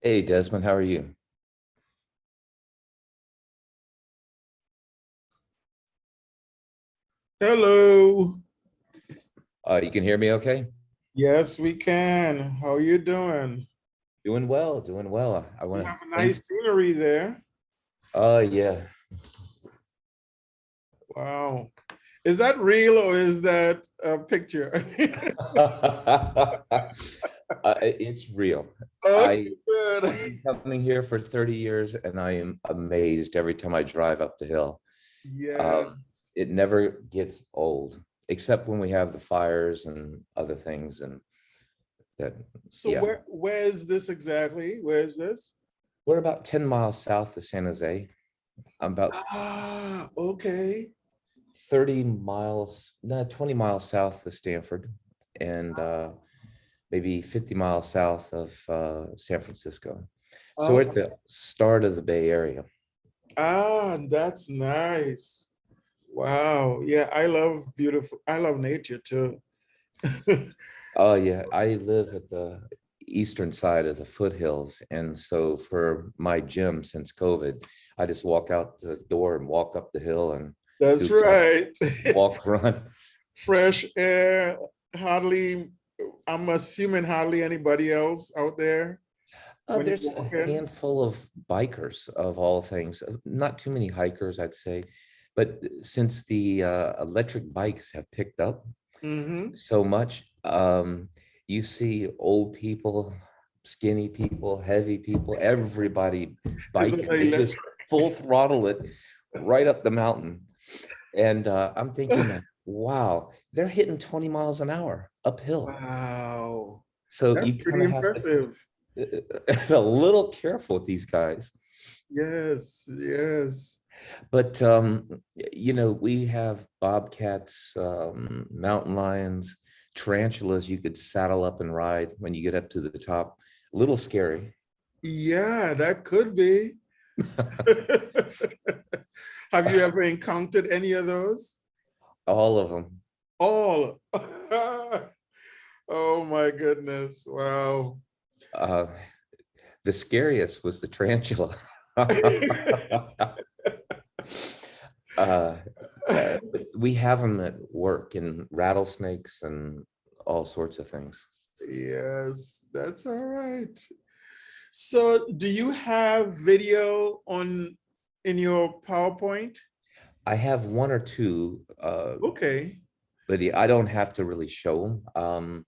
Hey Desmond, how are you? Hello. You can hear me okay? Yes, we can. How you doing? Doing well, doing well. I You want to have a thank, nice scenery there. yeah. Wow. Is that real or is that a picture? It's real. Okay, I, good. I've been coming here for 30 years and I am amazed every time I drive up the hill. Um, Yes. it never gets old, except when we have the fires and other things and that, So yeah. where is this exactly? Where is this? We're about 10 miles south of San Jose. I'm about Ah, okay. 30 miles, no, 20 miles south of Stanford and maybe 50 miles south of San Francisco. So we're Oh, at the start of the Bay Area. that's nice. Wow. Yeah, I love nature too. Oh yeah, I live at the eastern side of the foothills. And so for my gym since COVID, I just walk out the door and walk up the hill and That's do my right. walk, run. Fresh air, hardly, I'm assuming hardly anybody else out there when you There's a walk in. handful of bikers of all things, not too many hikers, I'd say. But since the electric bikes have picked up Mm-hmm. so much, you see old people, skinny people, heavy people, everybody Is it biking. They just electric? full throttle it right up the mountain. And I'm thinking, wow, they're hitting 20 miles an hour uphill. Wow, So that's you kind pretty of have to impressive. a little careful with these guys. Yes, yes. But we have bobcats, mountain lions, tarantulas you could saddle up and ride when you get up to the top. A little scary. Yeah, that could be. Have you ever encountered any of those? All of them. All. Oh my goodness. Wow. Uh, the scariest was the tarantula. uh, we have them at work and rattlesnakes and all sorts of things. Yes, that's all right. So do you have video on in your PowerPoint? I have one or two, Okay. but I don't have to really show them.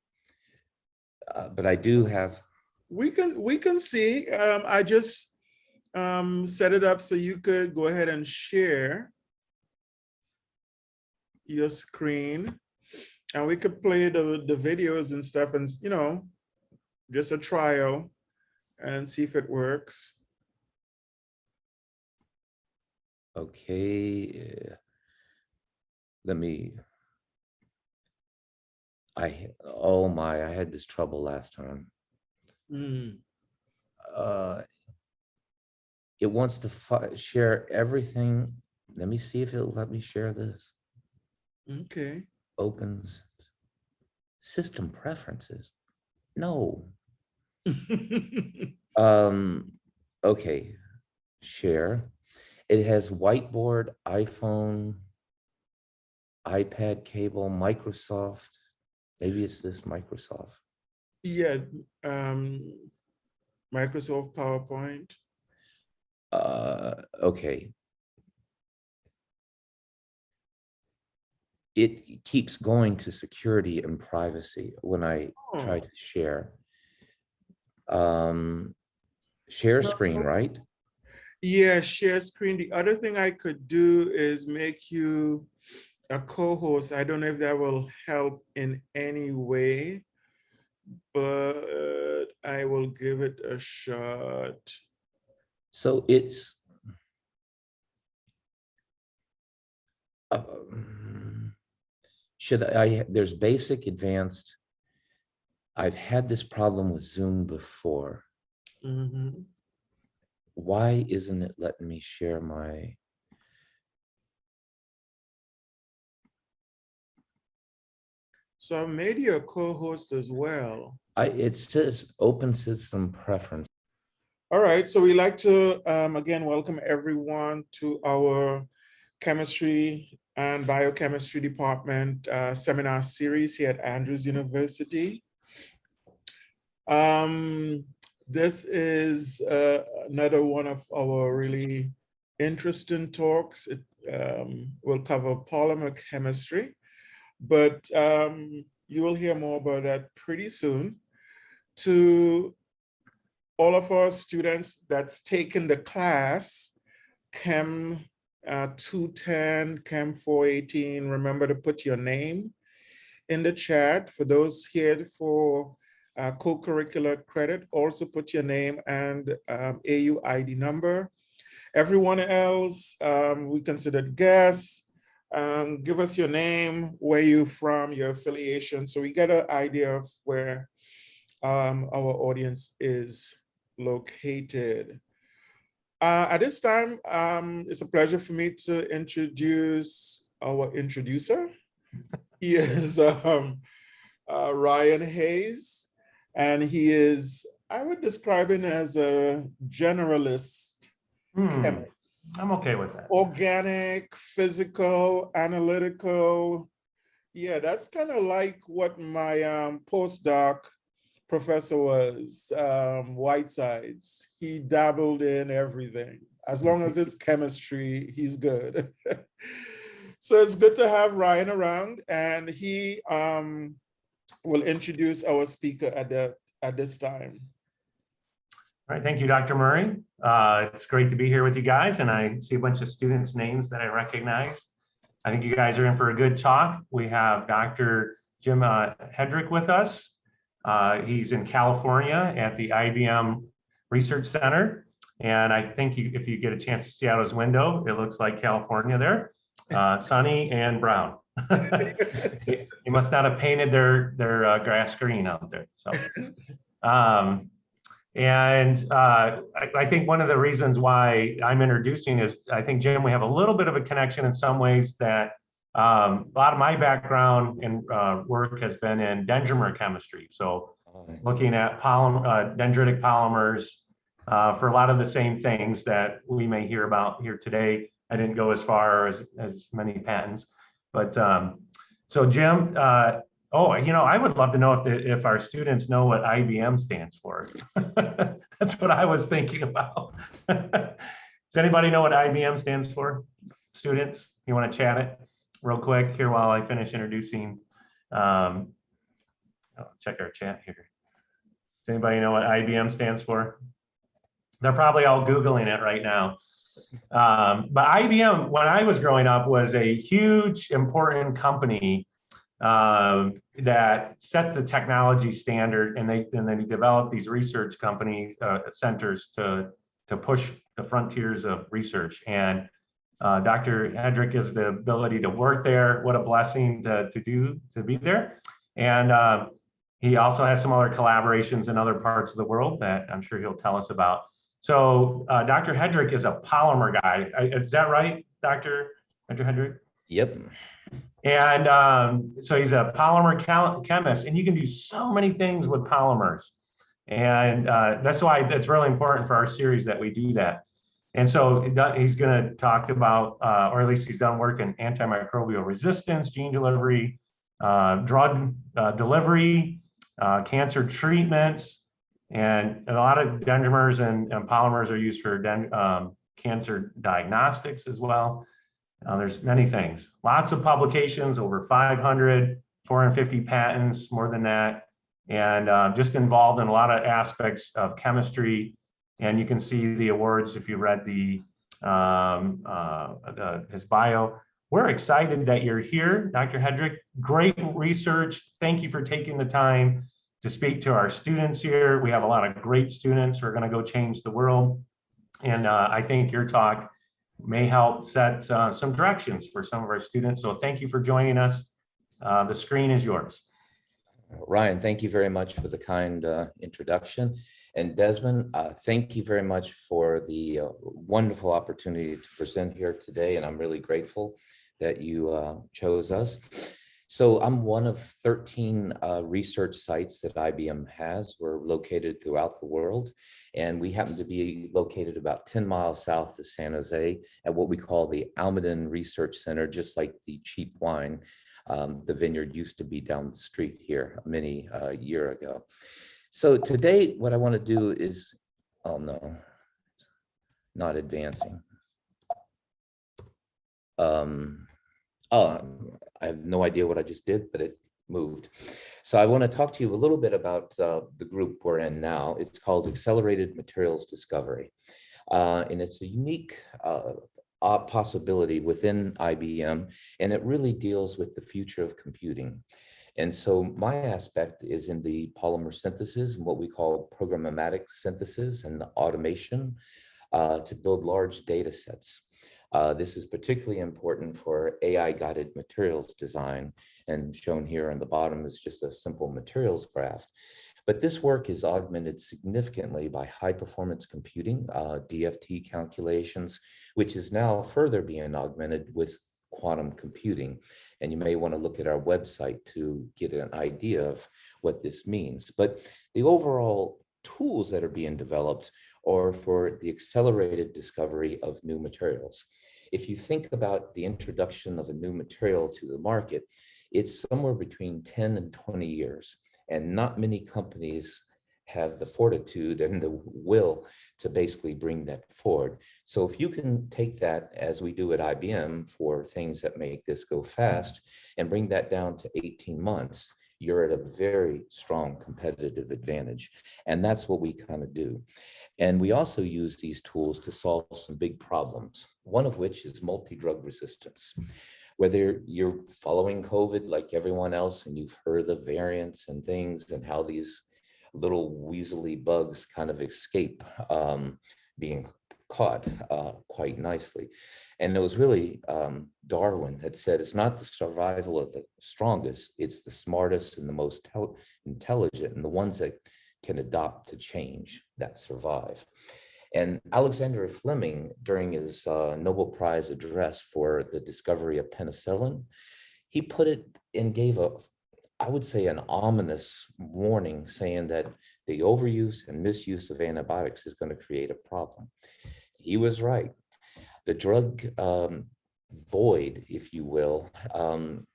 But I do have. We can see. I just set it up so you could go ahead and share your screen and we could play the videos and stuff and just a trial and see if it works. Okay, let me. Oh my, I had this trouble last time. Mm, Uh, it wants to share everything. Let me see if it'll let me share this. okay. Opens system preferences. No. Um, okay, share. It has whiteboard, iPhone, iPad cable, Microsoft. Maybe it's this Microsoft. Yeah, Microsoft PowerPoint. Okay. It keeps going to security and privacy when I try Oh, to share. Um, share screen, no. right? Yeah, share screen. The other thing I could do is make you a co-host. I don't know if that will help in any way, but I will give it a shot. So it's um, there's basic, advanced. I've had this problem with Zoom before. Mhm. Why isn't it letting me share my? So I made you a co-host as well. It says open system preference. All right, so we like to again welcome everyone to our chemistry and biochemistry department seminar series here at Andrews University. This is another one of our really interesting talks. It will cover polymer chemistry, but you will hear more about that pretty soon. To all of our students that's taken the class, Chem 210, Chem 418, remember to put your name in the chat. For those here for co-curricular credit, also put your name and AU ID number. Everyone else, we considered guests. Give us your name, where you're from, your affiliation, so we get an idea of where our audience is located. At this time, it's a pleasure for me to introduce our introducer. He is Ryan Hayes, and he is, I would describe him as a generalist chemist. I'm okay with that. Organic, physical, analytical. Yeah, that's kind of like what my postdoc professor was, Whitesides. He dabbled in everything. As long as it's chemistry, he's good. So it's good to have Ryan around, and he will introduce our speaker at this time. All right, thank you, Dr. Murray. It's great to be here with you guys, and I see a bunch of students' names that I recognize. I think you guys are in for a good talk. We have Dr. Jim Hedrick with us. He's in California at the IBM Research Center. And I think if you get a chance to see out his window, it looks like California there, sunny and brown. He must not have painted their grass green out there. So, I think one of the reasons why I'm introducing is, I think, Jim, we have a little bit of a connection in some ways that a lot of my background and work has been in dendrimer chemistry. So looking at dendritic polymers for a lot of the same things that we may hear about here today. I didn't go as far as many patents, but so Jim, I would love to know if our students know what IBM stands for. That's what I was thinking about. Does anybody know what IBM stands for? Students, you want to chat it real quick here while I finish introducing? I'll check our chat here. Does anybody know what IBM stands for? They're probably all Googling it right now. But IBM, when I was growing up, was a huge, important company that set the technology standard, and then he developed these research companies, centers to push the frontiers of research. And Dr. Hedrick is the ability to work there. What a blessing to be there. And he also has some other collaborations in other parts of the world that I'm sure he'll tell us about. So Dr. Hedrick is a polymer guy. Is that right, Dr. Hedrick? Yep. And so he's a polymer chemist, and you can do so many things with polymers. And that's why it's really important for our series that we do that. And so he's going to talk about, or at least he's done work in antimicrobial resistance, gene delivery, drug delivery, cancer treatments, and a lot of dendrimers and polymers are used for cancer diagnostics as well. There's many things, lots of publications, over 500, 450 patents, more than that, and just involved in a lot of aspects of chemistry. And you can see the awards if you read his bio. We're excited that you're here, Dr. Hedrick. Great research. Thank you for taking the time to speak to our students here. We have a lot of great students who are going to go change the world. And I think your talk may help set some directions for some of our students. So thank you for joining us. The screen is yours. Ryan, thank you very much for the kind introduction. And Desmond, thank you very much for the wonderful opportunity to present here today. And I'm really grateful that you chose us. So I'm one of 13 research sites that IBM has. We're located throughout the world, and we happen to be located about 10 miles south of San Jose at what we call the Almaden Research Center, just like the cheap wine. The vineyard used to be down the street here many year ago. So today, what I want to do is, oh no, not advancing. I have no idea what I just did, but it moved. So I want to talk to you a little bit about the group we're in now. It's called Accelerated Materials Discovery. And it's a unique possibility within IBM, and it really deals with the future of computing. And so my aspect is in the polymer synthesis and what we call programmatic synthesis and the automation to build large data sets. This is particularly important for AI-guided materials design, and shown here on the bottom is just a simple materials graph. But this work is augmented significantly by high-performance computing, DFT calculations, which is now further being augmented with quantum computing. And you may want to look at our website to get an idea of what this means. But the overall tools that are being developed are for the accelerated discovery of new materials. If you think about the introduction of a new material to the market, it's somewhere between 10 and 20 years. And not many companies have the fortitude and the will to basically bring that forward. So if you can take that, as we do at IBM for things that make this go fast, and bring that down to 18 months, you're at a very strong competitive advantage. And that's what we kind of do. And we also use these tools to solve some big problems, one of which is multidrug resistance. Whether you're following COVID like everyone else and you've heard the variants and things and how these little weaselly bugs kind of escape being caught quite nicely. And it was really Darwin that said, it's not the survival of the strongest, it's the smartest and the most intelligent and the ones that can adopt to change that survive. And Alexander Fleming, during his Nobel Prize address for the discovery of penicillin, he put it and gave I would say, an ominous warning saying that the overuse and misuse of antibiotics is going to create a problem. He was right. The drug void, if you will,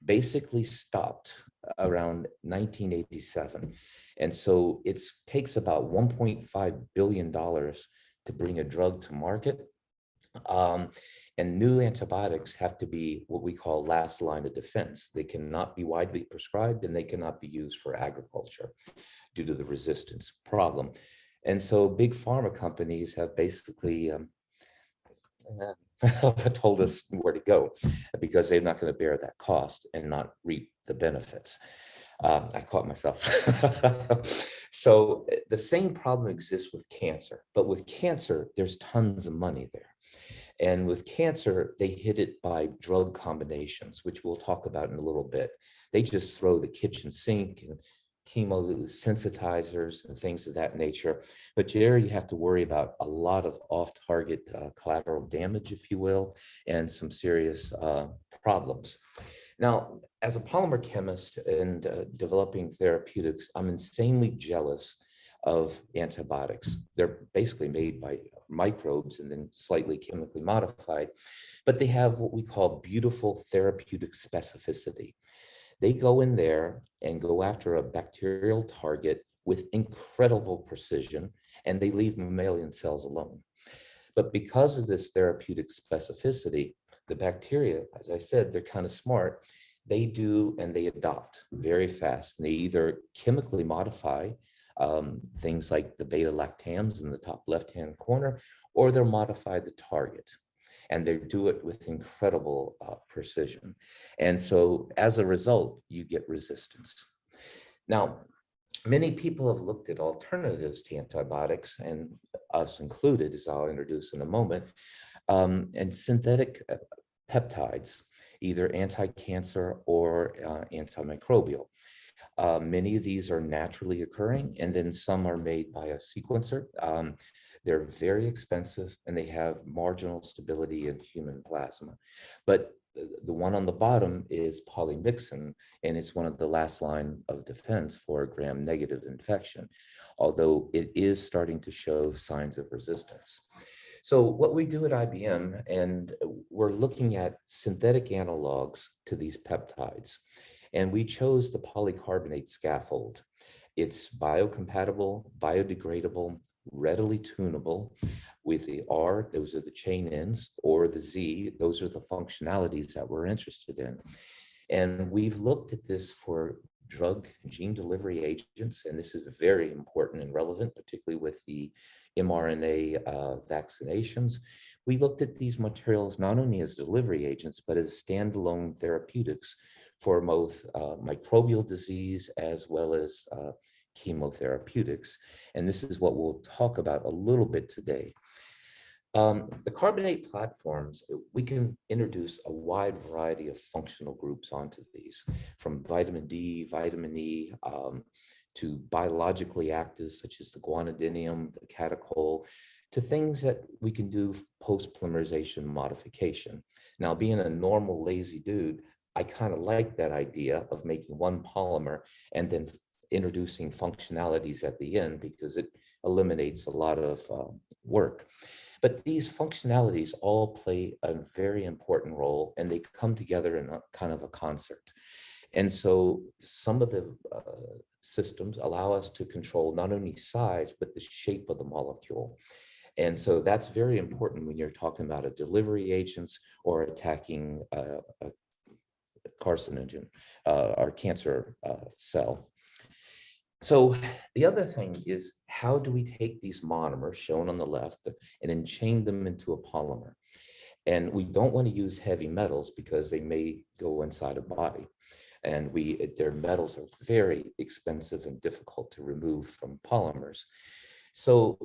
basically stopped around 1987. And so it takes about $1.5 billion to bring a drug to market. And new antibiotics have to be what we call last line of defense. They cannot be widely prescribed and they cannot be used for agriculture due to the resistance problem. And so big pharma companies have basically told us where to go because they're not going to bear that cost and not reap the benefits. I caught myself. So the same problem exists with cancer, but with cancer, there's tons of money there. And with cancer, they hit it by drug combinations, which we'll talk about in a little bit. They just throw the kitchen sink and chemosensitizers and things of that nature. But there you have to worry about a lot of off-target collateral damage, if you will, and some serious problems. Now, as a polymer chemist and developing therapeutics, I'm insanely jealous of antibiotics. They're basically made by microbes and then slightly chemically modified, but they have what we call beautiful therapeutic specificity. They go in there and go after a bacterial target with incredible precision, and they leave mammalian cells alone. But because of this therapeutic specificity, the bacteria, as I said, they're kind of smart. They do, and they adopt very fast. And they either chemically modify things like the beta-lactams in the top left-hand corner, or they'll modify the target. And they do it with incredible precision. And so as a result, you get resistance. Now, many people have looked at alternatives to antibiotics, and us included, as I'll introduce in a moment, and synthetic peptides, either anti-cancer or antimicrobial. Many of these are naturally occurring, and then some are made by a sequencer. They're very expensive, and they have marginal stability in human plasma. But the one on the bottom is polymyxin, and it's one of the last line of defense for gram-negative infection, although it is starting to show signs of resistance. So what we do at IBM, and we're looking at synthetic analogs to these peptides, and we chose the polycarbonate scaffold. It's biocompatible, biodegradable, readily tunable. With the R, those are the chain ends, or the Z, those are the functionalities that we're interested in. And we've looked at this for drug gene delivery agents, and this is very important and relevant, particularly with the mRNA vaccinations. We looked at these materials not only as delivery agents, but as standalone therapeutics for both microbial disease as well as chemotherapeutics. And this is what we'll talk about a little bit today. The carbonate platforms, we can introduce a wide variety of functional groups onto these, from vitamin D, vitamin E, to biologically active, such as the guanidinium, the catechol, to things that we can do post-polymerization modification. Now, being a normal lazy dude, I kind of like that idea of making one polymer and then introducing functionalities at the end, because it eliminates a lot of work. But these functionalities all play a very important role, and they come together in a kind of a concert. And so some of the systems allow us to control not only size, but the shape of the molecule. And so that's very important when you're talking about a delivery agents or attacking a carcinogen or cancer cell. So the other thing is, how do we take these monomers shown on the left and then chain them into a polymer? And we don't want to use heavy metals because they may go inside a body. And their metals are very expensive and difficult to remove from polymers. So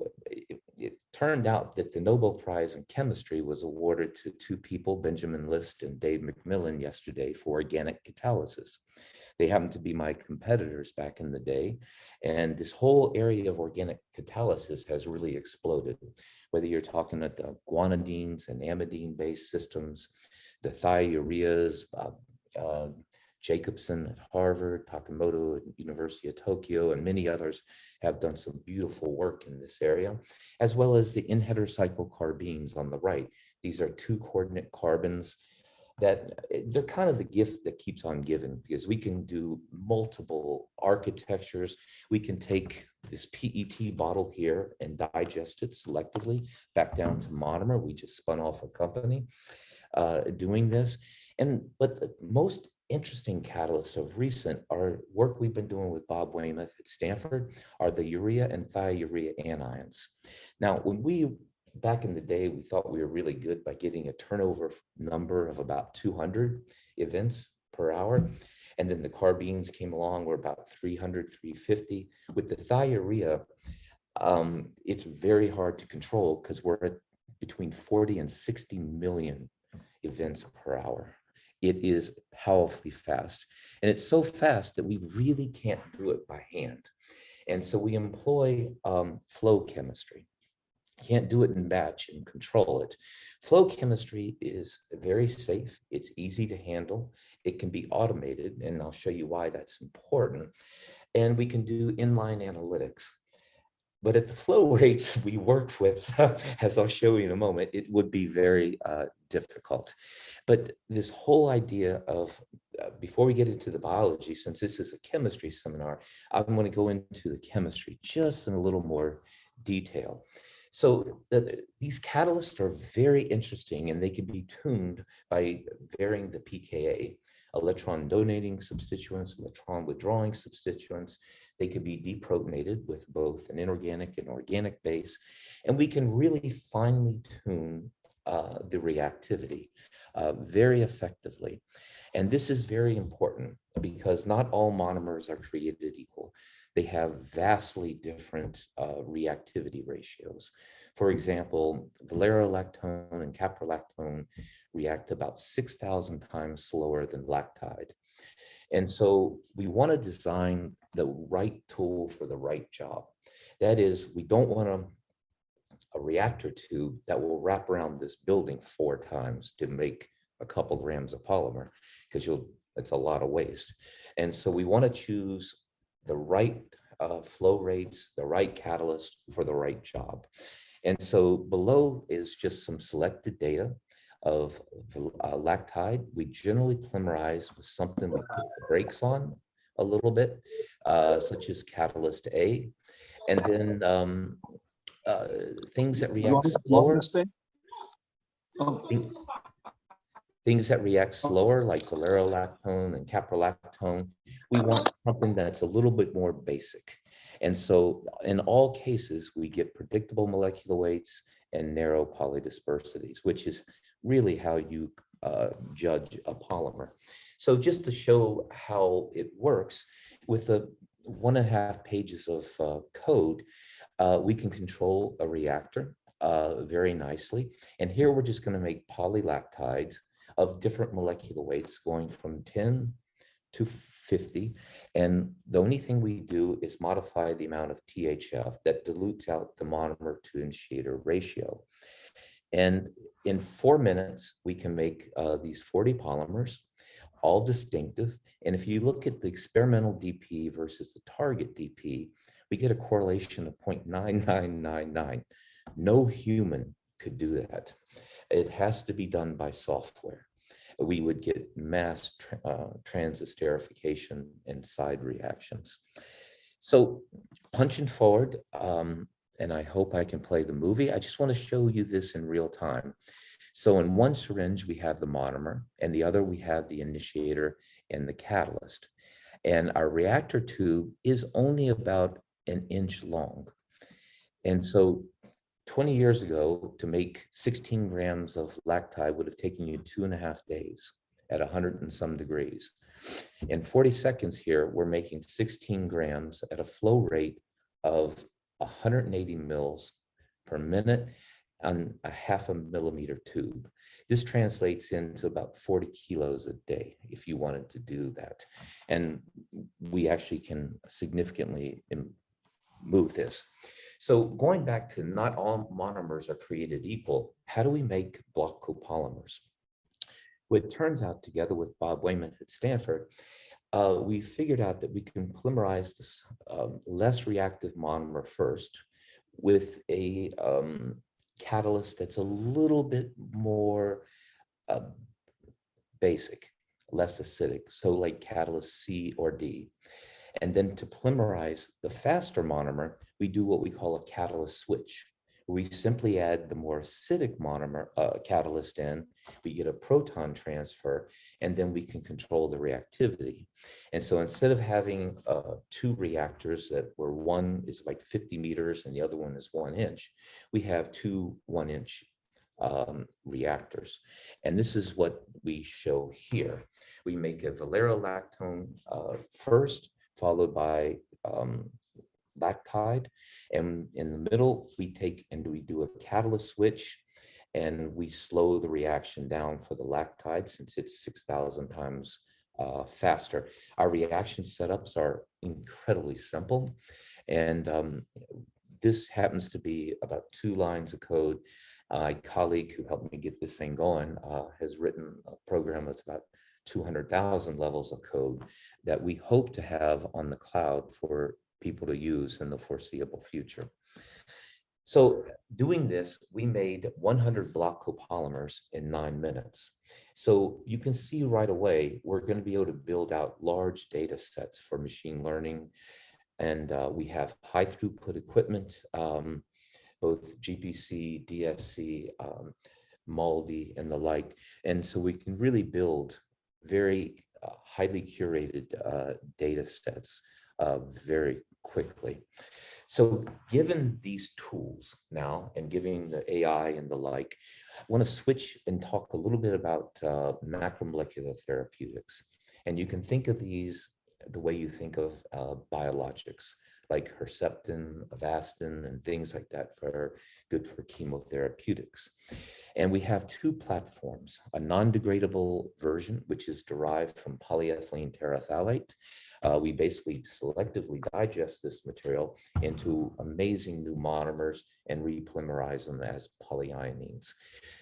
it turned out that the Nobel Prize in Chemistry was awarded to two people, Benjamin List and Dave McMillan, yesterday for organic catalysis. They happened to be my competitors back in the day. And this whole area of organic catalysis has really exploded. Whether you're talking at the guanidines and amidine-based systems, the thioureas, Jacobson at Harvard, Takamoto at University of Tokyo, and many others have done some beautiful work in this area, as well as the N-heterocyclocarbenes on the right. These are 2-coordinate carbons that they're kind of the gift that keeps on giving, because we can do multiple architectures. We can take this PET bottle here and digest it selectively back down to monomer. We just spun off a company doing this. But the most interesting catalysts of recent are work we've been doing with Bob Weymouth at Stanford are the urea and thiourea anions. Now, back in the day, we thought we were really good by getting a turnover number of about 200 events per hour. And then the carbenes came along, we're about 300, 350. With the thiourea, it's very hard to control because we're at between 40 and 60 million events per hour. It is powerfully fast. And it's so fast that we really can't do it by hand. And so we employ flow chemistry. Can't do it in batch and control it. Flow chemistry is very safe. It's easy to handle. It can be automated, and I'll show you why that's important. And we can do inline analytics. But at the flow rates we worked with, as I'll show you in a moment, it would be very difficult. But this whole idea of, before we get into the biology, since this is a chemistry seminar, I'm going to go into the chemistry just in a little more detail. So these catalysts are very interesting, and they can be tuned by varying the pKa. Electron donating substituents, electron withdrawing substituents. They can be deprotonated with both an inorganic and organic base. And we can really finely tune the reactivity very effectively. And this is very important because not all monomers are created equal. They have vastly different reactivity ratios. For example, valerolactone and caprolactone react about 6,000 times slower than lactide. And so we want to design the right tool for the right job. That is, we don't want a reactor tube that will wrap around this building 4 times to make a couple grams of polymer because it's a lot of waste. And so we want to choose the right flow rates, the right catalyst for the right job. And so below is just some selected data of lactide. We generally polymerize with something we put the brakes on a little bit, such as catalyst A. And then things that react slower. Things that react slower, like valerolactone and caprolactone, we want something that's a little bit more basic. And so in all cases, we get predictable molecular weights and narrow polydispersities, which is really how you judge a polymer. So just to show how it works, with the 1.5 pages of code, we can control a reactor very nicely. And here we're just going to make polylactides of different molecular weights going from 10 to 50. And the only thing we do is modify the amount of THF that dilutes out the monomer to initiator ratio. And in 4 minutes, we can make these 40 polymers, all distinctive. And if you look at the experimental DP versus the target DP, we get a correlation of 0.9999. No human could do that. It has to be done by software. We would get mass transesterification and side reactions. So punching forward, and I hope I can play the movie, I just want to show you this in real time. So in one syringe, we have the monomer, and the other we have the initiator and the catalyst. And our reactor tube is only about 1 inch long. And so 20 years ago, to make 16 grams of lactide would have taken you 2.5 days at 100 and some degrees. In 40 seconds here, we're making 16 grams at a flow rate of 180 mils per minute on a 0.5 millimeter tube. This translates into about 40 kilos a day if you wanted to do that. And we actually can significantly move this. So going back to not all monomers are created equal, how do we make block copolymers? Well, it turns out, together with Bob Weymouth at Stanford, we figured out that we can polymerize this less reactive monomer first with a catalyst that's a little bit more basic, less acidic, so like catalyst C or D. And then to polymerize the faster monomer, we do what we call a catalyst switch. We simply add the more acidic monomer catalyst in, we get a proton transfer, and then we can control the reactivity. And so instead of having 2 reactors that where one is like 50 meters and the other one is 1 inch, we have 2 1-inch reactors. And this is what we show here. We make a valerolactone first, followed by lactide. And in the middle, we take and we do a catalyst switch, and we slow the reaction down for the lactide since it's 6,000 times faster. Our reaction setups are incredibly simple. And this happens to be about 2 lines of code. My colleague who helped me get this thing going has written a program that's about 200,000 levels of code that we hope to have on the cloud for people to use in the foreseeable future. So doing this, we made 100 block copolymers in 9 minutes. So you can see right away, we're going to be able to build out large data sets for machine learning. And we have high throughput equipment, both GPC, DSC, MALDI, and the like. And so we can really build very highly curated data sets very quickly. So given these tools now, and giving the AI and the like, I want to switch and talk a little bit about macromolecular therapeutics. And you can think of these the way you think of biologics, like Herceptin, Avastin, and things like that for good for chemotherapeutics. And we have 2 platforms, a non-degradable version, which is derived from polyethylene terephthalate, We basically selectively digest this material into amazing new monomers and repolymerize them as polyionines.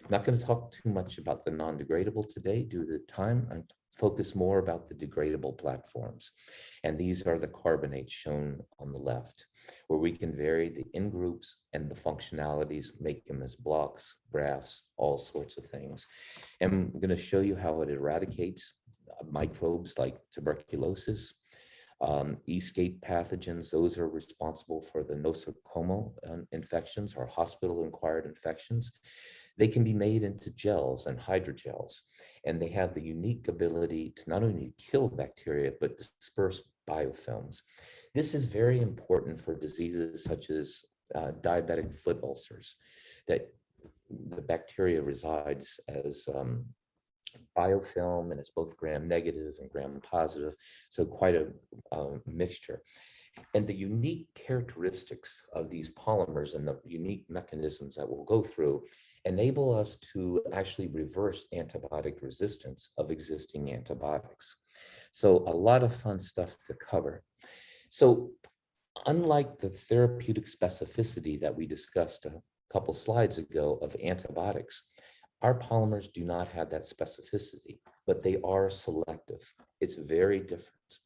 I'm not going to talk too much about the non-degradable today due to time. I'm focus more about the degradable platforms. And these are the carbonates shown on the left, where we can vary the in groups and the functionalities, make them as blocks, graphs, all sorts of things. And I'm going to show you how it eradicates microbes like tuberculosis, escape pathogens. Those are responsible for the nosocomial infections or hospital-acquired infections. They can be made into gels and hydrogels, and they have the unique ability to not only kill bacteria, but disperse biofilms. This is very important for diseases such as diabetic foot ulcers, that the bacteria resides as biofilm, and it's both gram-negative and gram-positive, so quite a mixture. And the unique characteristics of these polymers and the unique mechanisms that we'll go through enable us to actually reverse antibiotic resistance of existing antibiotics. So a lot of fun stuff to cover. So unlike the therapeutic specificity that we discussed a couple slides ago of antibiotics, our polymers do not have that specificity, but they are selective. It's very different.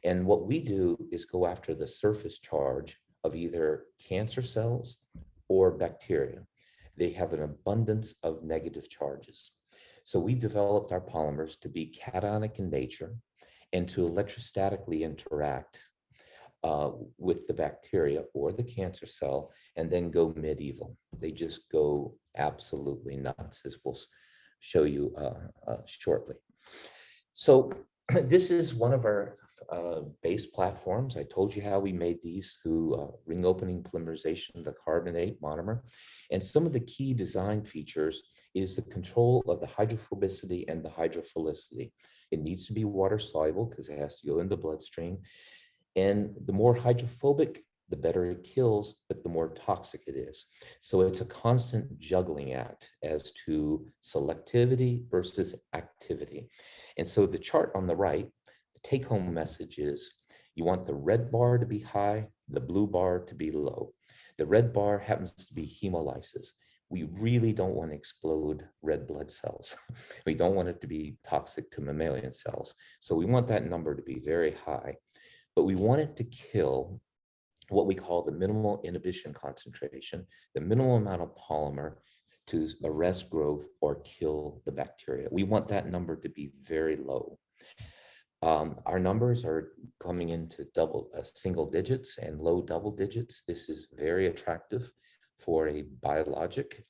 And what we do is go after the surface charge of either cancer cells or bacteria. They have an abundance of negative charges. So we developed our polymers to be cationic in nature and to electrostatically interact with the bacteria or the cancer cell and then go medieval. They just go absolutely nuts, as we'll show you shortly. So this is one of our base platforms. I told you how we made these through ring opening polymerization, the carbonate monomer. And some of the key design features is the control of the hydrophobicity and the hydrophilicity. It needs to be water soluble because it has to go in the bloodstream. And the more hydrophobic, the better it kills, but the more toxic it is. So it's a constant juggling act as to selectivity versus activity. And so the chart on the right, the take-home message is you want the red bar to be high, the blue bar to be low. The red bar happens to be hemolysis. We really don't want to explode red blood cells. We don't want it to be toxic to mammalian cells. So we want that number to be very high, but we want it to kill what we call the minimal inhibition concentration, the minimal amount of polymer to arrest growth or kill the bacteria. We want that number to be very low. Our numbers are coming into single digits and low double digits. This is very attractive for a biologic,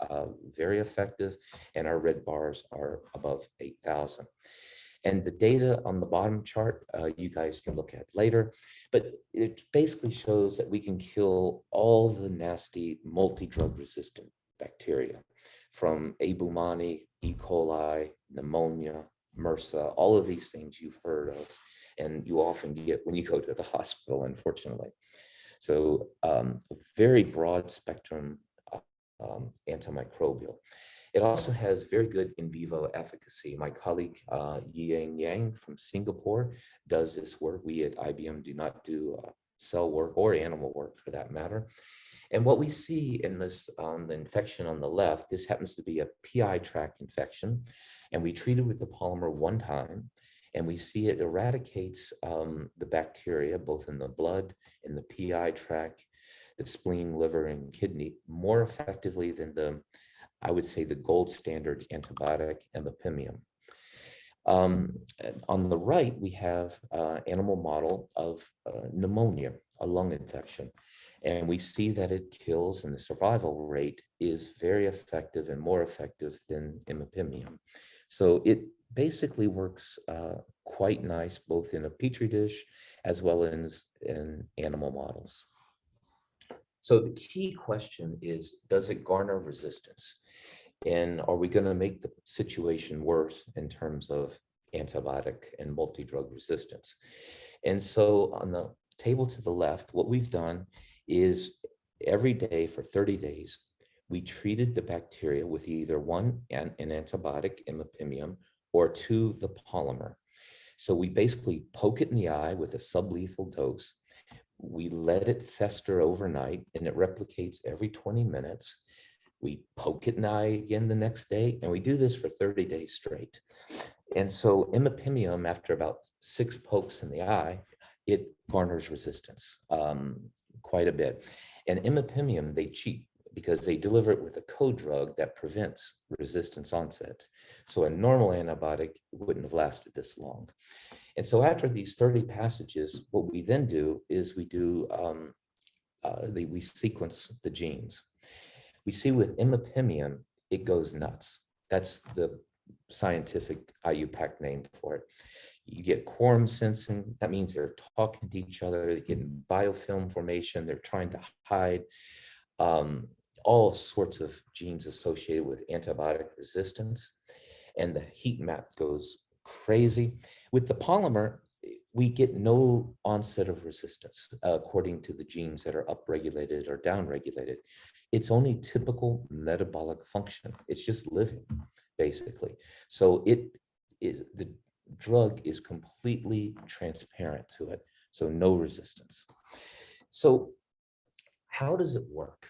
very effective, and our red bars are above 8,000. And the data on the bottom chart, you guys can look at later, but it basically shows that we can kill all the nasty multi-drug resistant bacteria from Abumani, E. coli, pneumonia, MRSA, all of these things you've heard of, and you often get when you go to the hospital, unfortunately. So a very broad spectrum antimicrobial. It also has very good in vivo efficacy. My colleague Yiyang Yang from Singapore does this work. We at IBM do not do cell work or animal work for that matter. And what we see in this, the infection on the left, this happens to be a PI tract infection, and we treat it with the polymer one time, and we see it eradicates the bacteria, both in the blood, in the PI tract, the spleen, liver, and kidney, more effectively than I would say the gold standard antibiotic, imipimium. On the right, we have an animal model of pneumonia, a lung infection. And we see that it kills, and the survival rate is very effective and more effective than imipimium. So it basically works quite nice, both in a petri dish as well as in animal models. So the key question is, does it garner resistance? And are we going to make the situation worse in terms of antibiotic and multi-drug resistance? And so on the table to the left, what we've done is every day for 30 days, we treated the bacteria with either one, an antibiotic, imipimium, or two, the polymer. So we basically poke it in the eye with a sublethal dose. We let it fester overnight, and it replicates every 20 minutes. We poke it in the eye again the next day, and we do this for 30 days straight. And so imipimium, after about 6 pokes in the eye, it garners resistance quite a bit. And imipimium, they cheat because they deliver it with a co-drug that prevents resistance onset. So a normal antibiotic wouldn't have lasted this long. And so after these 30 passages, what we then do is we sequence the genes. We see with imipimium, it goes nuts. That's the scientific IUPAC name for it. You get quorum sensing. That means they're talking to each other. They're getting biofilm formation. They're trying to hide all sorts of genes associated with antibiotic resistance. And the heat map goes crazy. With the polymer, we get no onset of resistance according to the genes that are upregulated or downregulated. It's only typical metabolic function. It's just living, basically. So the drug is completely transparent to it, so no resistance. So how does it work?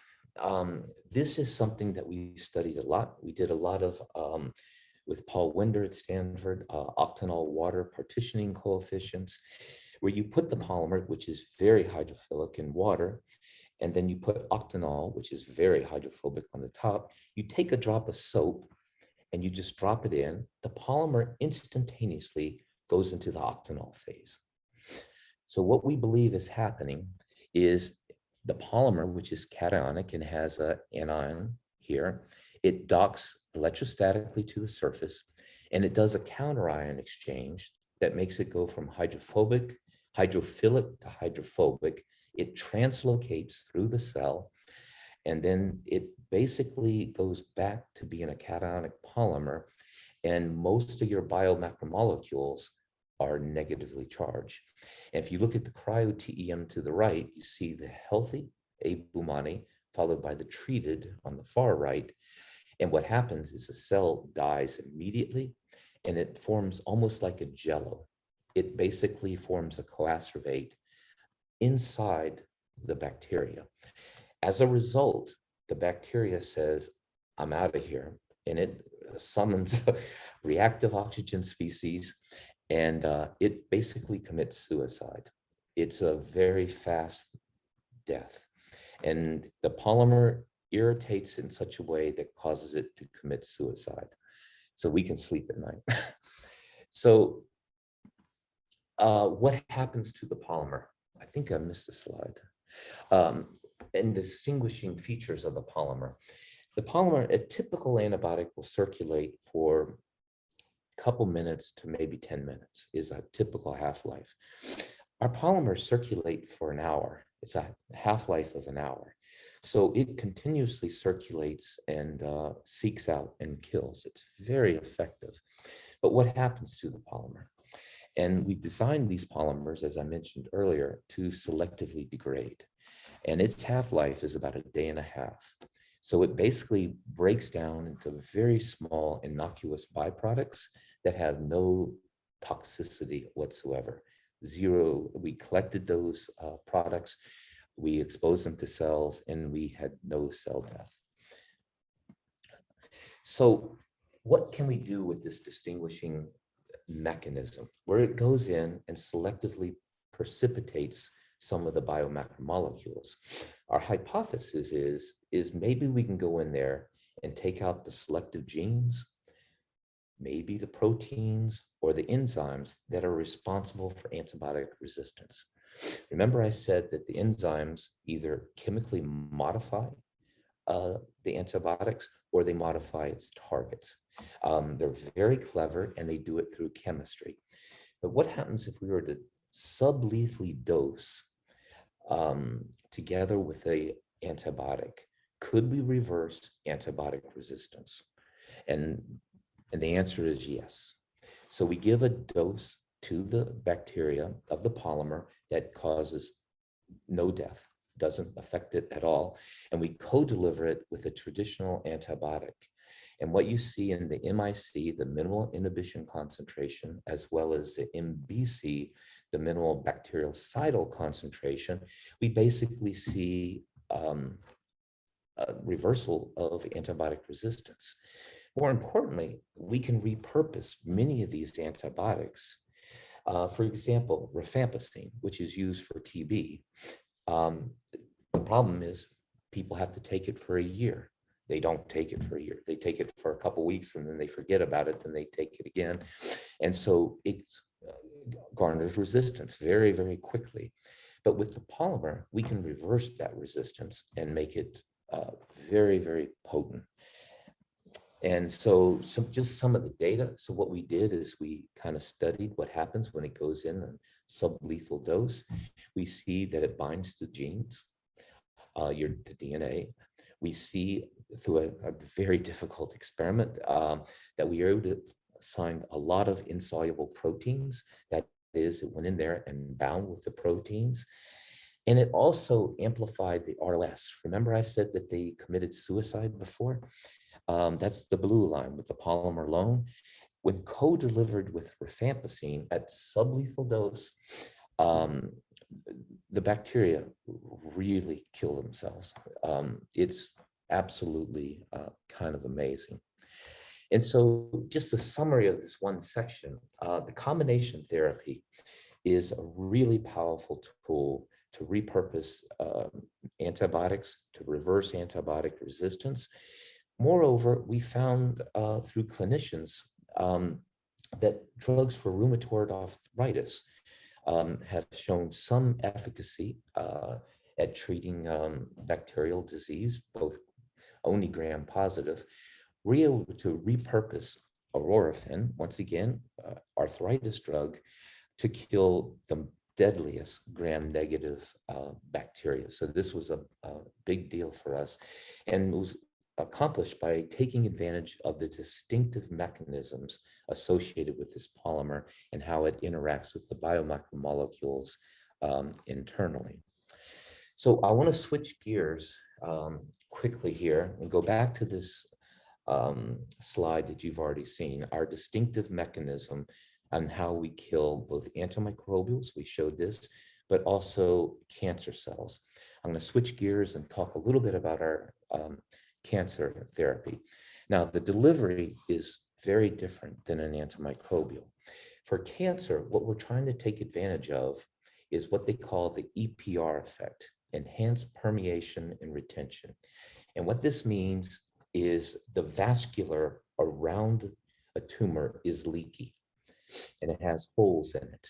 This is something that we studied a lot. We did a lot of with Paul Winder at Stanford, octanol water partitioning coefficients, where you put the polymer, which is very hydrophilic, in water, and then you put octanol, which is very hydrophobic, on the top. You take a drop of soap and you just drop it in. The polymer instantaneously goes into the octanol phase. So what we believe is happening is the polymer, which is cationic and has an anion here, it docks electrostatically to the surface, and it does a counterion exchange that makes it go from hydrophilic to hydrophobic. It translocates through the cell, and then it basically goes back to being a cationic polymer, and most of your biomacromolecules are negatively charged. And if you look at the cryo-TEM to the right, you see the healthy abumani followed by the treated on the far right. And what happens is the cell dies immediately, and it forms almost like a jello. It basically forms a coacervate inside the bacteria. As a result, the bacteria says, I'm out of here, and it summons reactive oxygen species, and it basically commits suicide. It's a very fast death, and the polymer irritates in such a way that causes it to commit suicide, so we can sleep at night. So what happens to the polymer? I think I missed a slide. And distinguishing features of the polymer. The polymer, a typical antibiotic will circulate for a couple minutes to maybe 10 minutes is a typical half-life. Our polymers circulate for an hour. It's a half-life of an hour. So it continuously circulates and seeks out and kills. It's very effective. But what happens to the polymer? And we designed these polymers, as I mentioned earlier, to selectively degrade. And its half-life is about a day and a half. So it basically breaks down into very small innocuous byproducts that have no toxicity whatsoever. Zero. We collected those products, we exposed them to cells, and we had no cell death. So what can we do with this distinguishing mechanism where it goes in and selectively precipitates some of the biomacromolecules? Our hypothesis is maybe we can go in there and take out the selective genes, maybe the proteins or the enzymes that are responsible for antibiotic resistance. Remember I said that the enzymes either chemically modify the antibiotics or they modify its targets. They're very clever and they do it through chemistry. But what happens if we were to sublethally dose together with an antibiotic? Could we reverse antibiotic resistance? And the answer is yes. So we give a dose to the bacteria of the polymer that causes no death, doesn't affect it at all. And we co-deliver it with a traditional antibiotic. And what you see in the MIC, the minimal inhibition concentration, as well as the MBC, the minimal bactericidal concentration, we basically see a reversal of antibiotic resistance. More importantly, we can repurpose many of these antibiotics. For example, rifampicin, which is used for TB. The problem is people have to take it for a year. They don't take it for a year. They take it for a couple of weeks and then they forget about it, then they take it again. And so it garners resistance very, very quickly. But with the polymer, we can reverse that resistance and make it very, very potent. And so just some of the data. So what we did is we kind of studied what happens when it goes in a sublethal dose. We see that it binds to genes, the DNA. We see through a very difficult experiment that we were able to find a lot of insoluble proteins. That is, it went in there and bound with the proteins. And it also amplified the ROS. Remember I said that they committed suicide before? That's the blue line with the polymer alone. When co-delivered with rifampicin at sublethal dose, the bacteria really kill themselves. It's absolutely kind of amazing. And so just a summary of this one section, the combination therapy is a really powerful tool to repurpose antibiotics, to reverse antibiotic resistance. Moreover, we found through clinicians that drugs for rheumatoid arthritis have shown some efficacy at treating bacterial disease, both only gram-positive. We're able to repurpose Aurorafen, once again, arthritis drug, to kill the deadliest gram-negative bacteria. So this was a big deal for us, and was accomplished by taking advantage of the distinctive mechanisms associated with this polymer and how it interacts with the biomacromolecules internally. So I want to switch gears quickly here and go back to this slide that you've already seen, our distinctive mechanism on how we kill both antimicrobials, we showed this, but also cancer cells. I'm going to switch gears and talk a little bit about our cancer therapy. Now, the delivery is very different than an antimicrobial. For cancer, what we're trying to take advantage of is what they call the EPR effect, enhanced permeation and retention. And what this means is the vascular around a tumor is leaky and it has holes in it.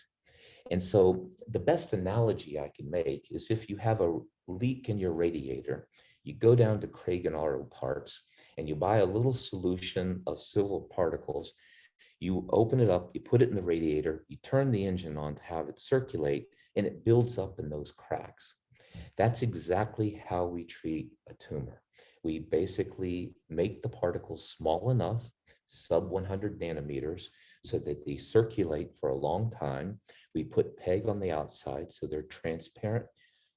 And so the best analogy I can make is if you have a leak in your radiator, you go down to Craig and Auto Parts and you buy a little solution of silver particles. You open it up, you put it in the radiator, you turn the engine on to have it circulate, and it builds up in those cracks. That's exactly how we treat a tumor. We basically make the particles small enough, sub 100 nanometers, so that they circulate for a long time. We put PEG on the outside so they're transparent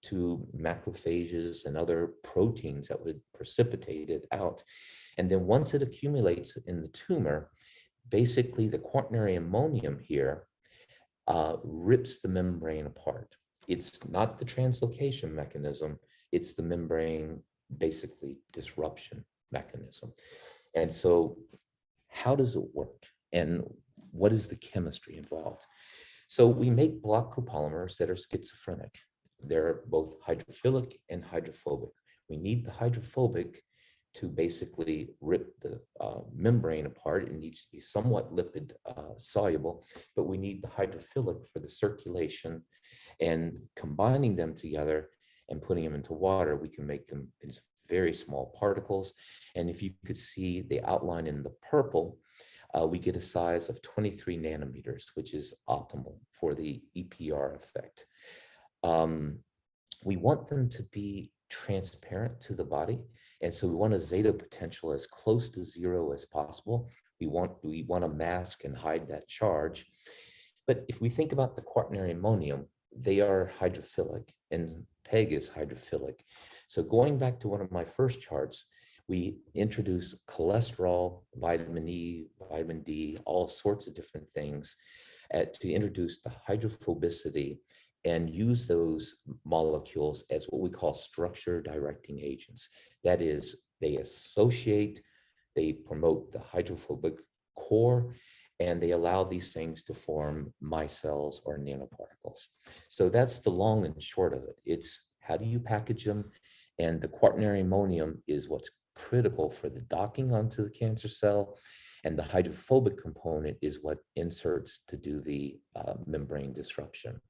to macrophages and other proteins that would precipitate it out. And then once it accumulates in the tumor, basically the quaternary ammonium here rips the membrane apart. It's not the translocation mechanism, it's the membrane basically disruption mechanism. And so how does it work? And what is the chemistry involved? So we make block copolymers that are schizophrenic. They're both hydrophilic and hydrophobic. We need the hydrophobic to basically rip the membrane apart. It needs to be somewhat lipid soluble, but we need the hydrophilic for the circulation, and combining them together and putting them into water, we can make them in very small particles. And if you could see the outline in the purple, we get a size of 23 nanometers, which is optimal for the EPR effect. We want them to be transparent to the body. And so we want a zeta potential as close to zero as possible. We want to mask and hide that charge. But if we think about the quaternary ammonium, they are hydrophilic and PEG is hydrophilic. So going back to one of my first charts, We introduce cholesterol, vitamin E, vitamin D, all sorts of different things to introduce the hydrophobicity and use those molecules as what we call structure directing agents. That is, they associate, they promote the hydrophobic core, and they allow these things to form micelles or nanoparticles. So that's the long and short of it. It's how do you package them? And the quaternary ammonium is what's critical for the docking onto the cancer cell. And the hydrophobic component is what inserts to do the membrane disruption.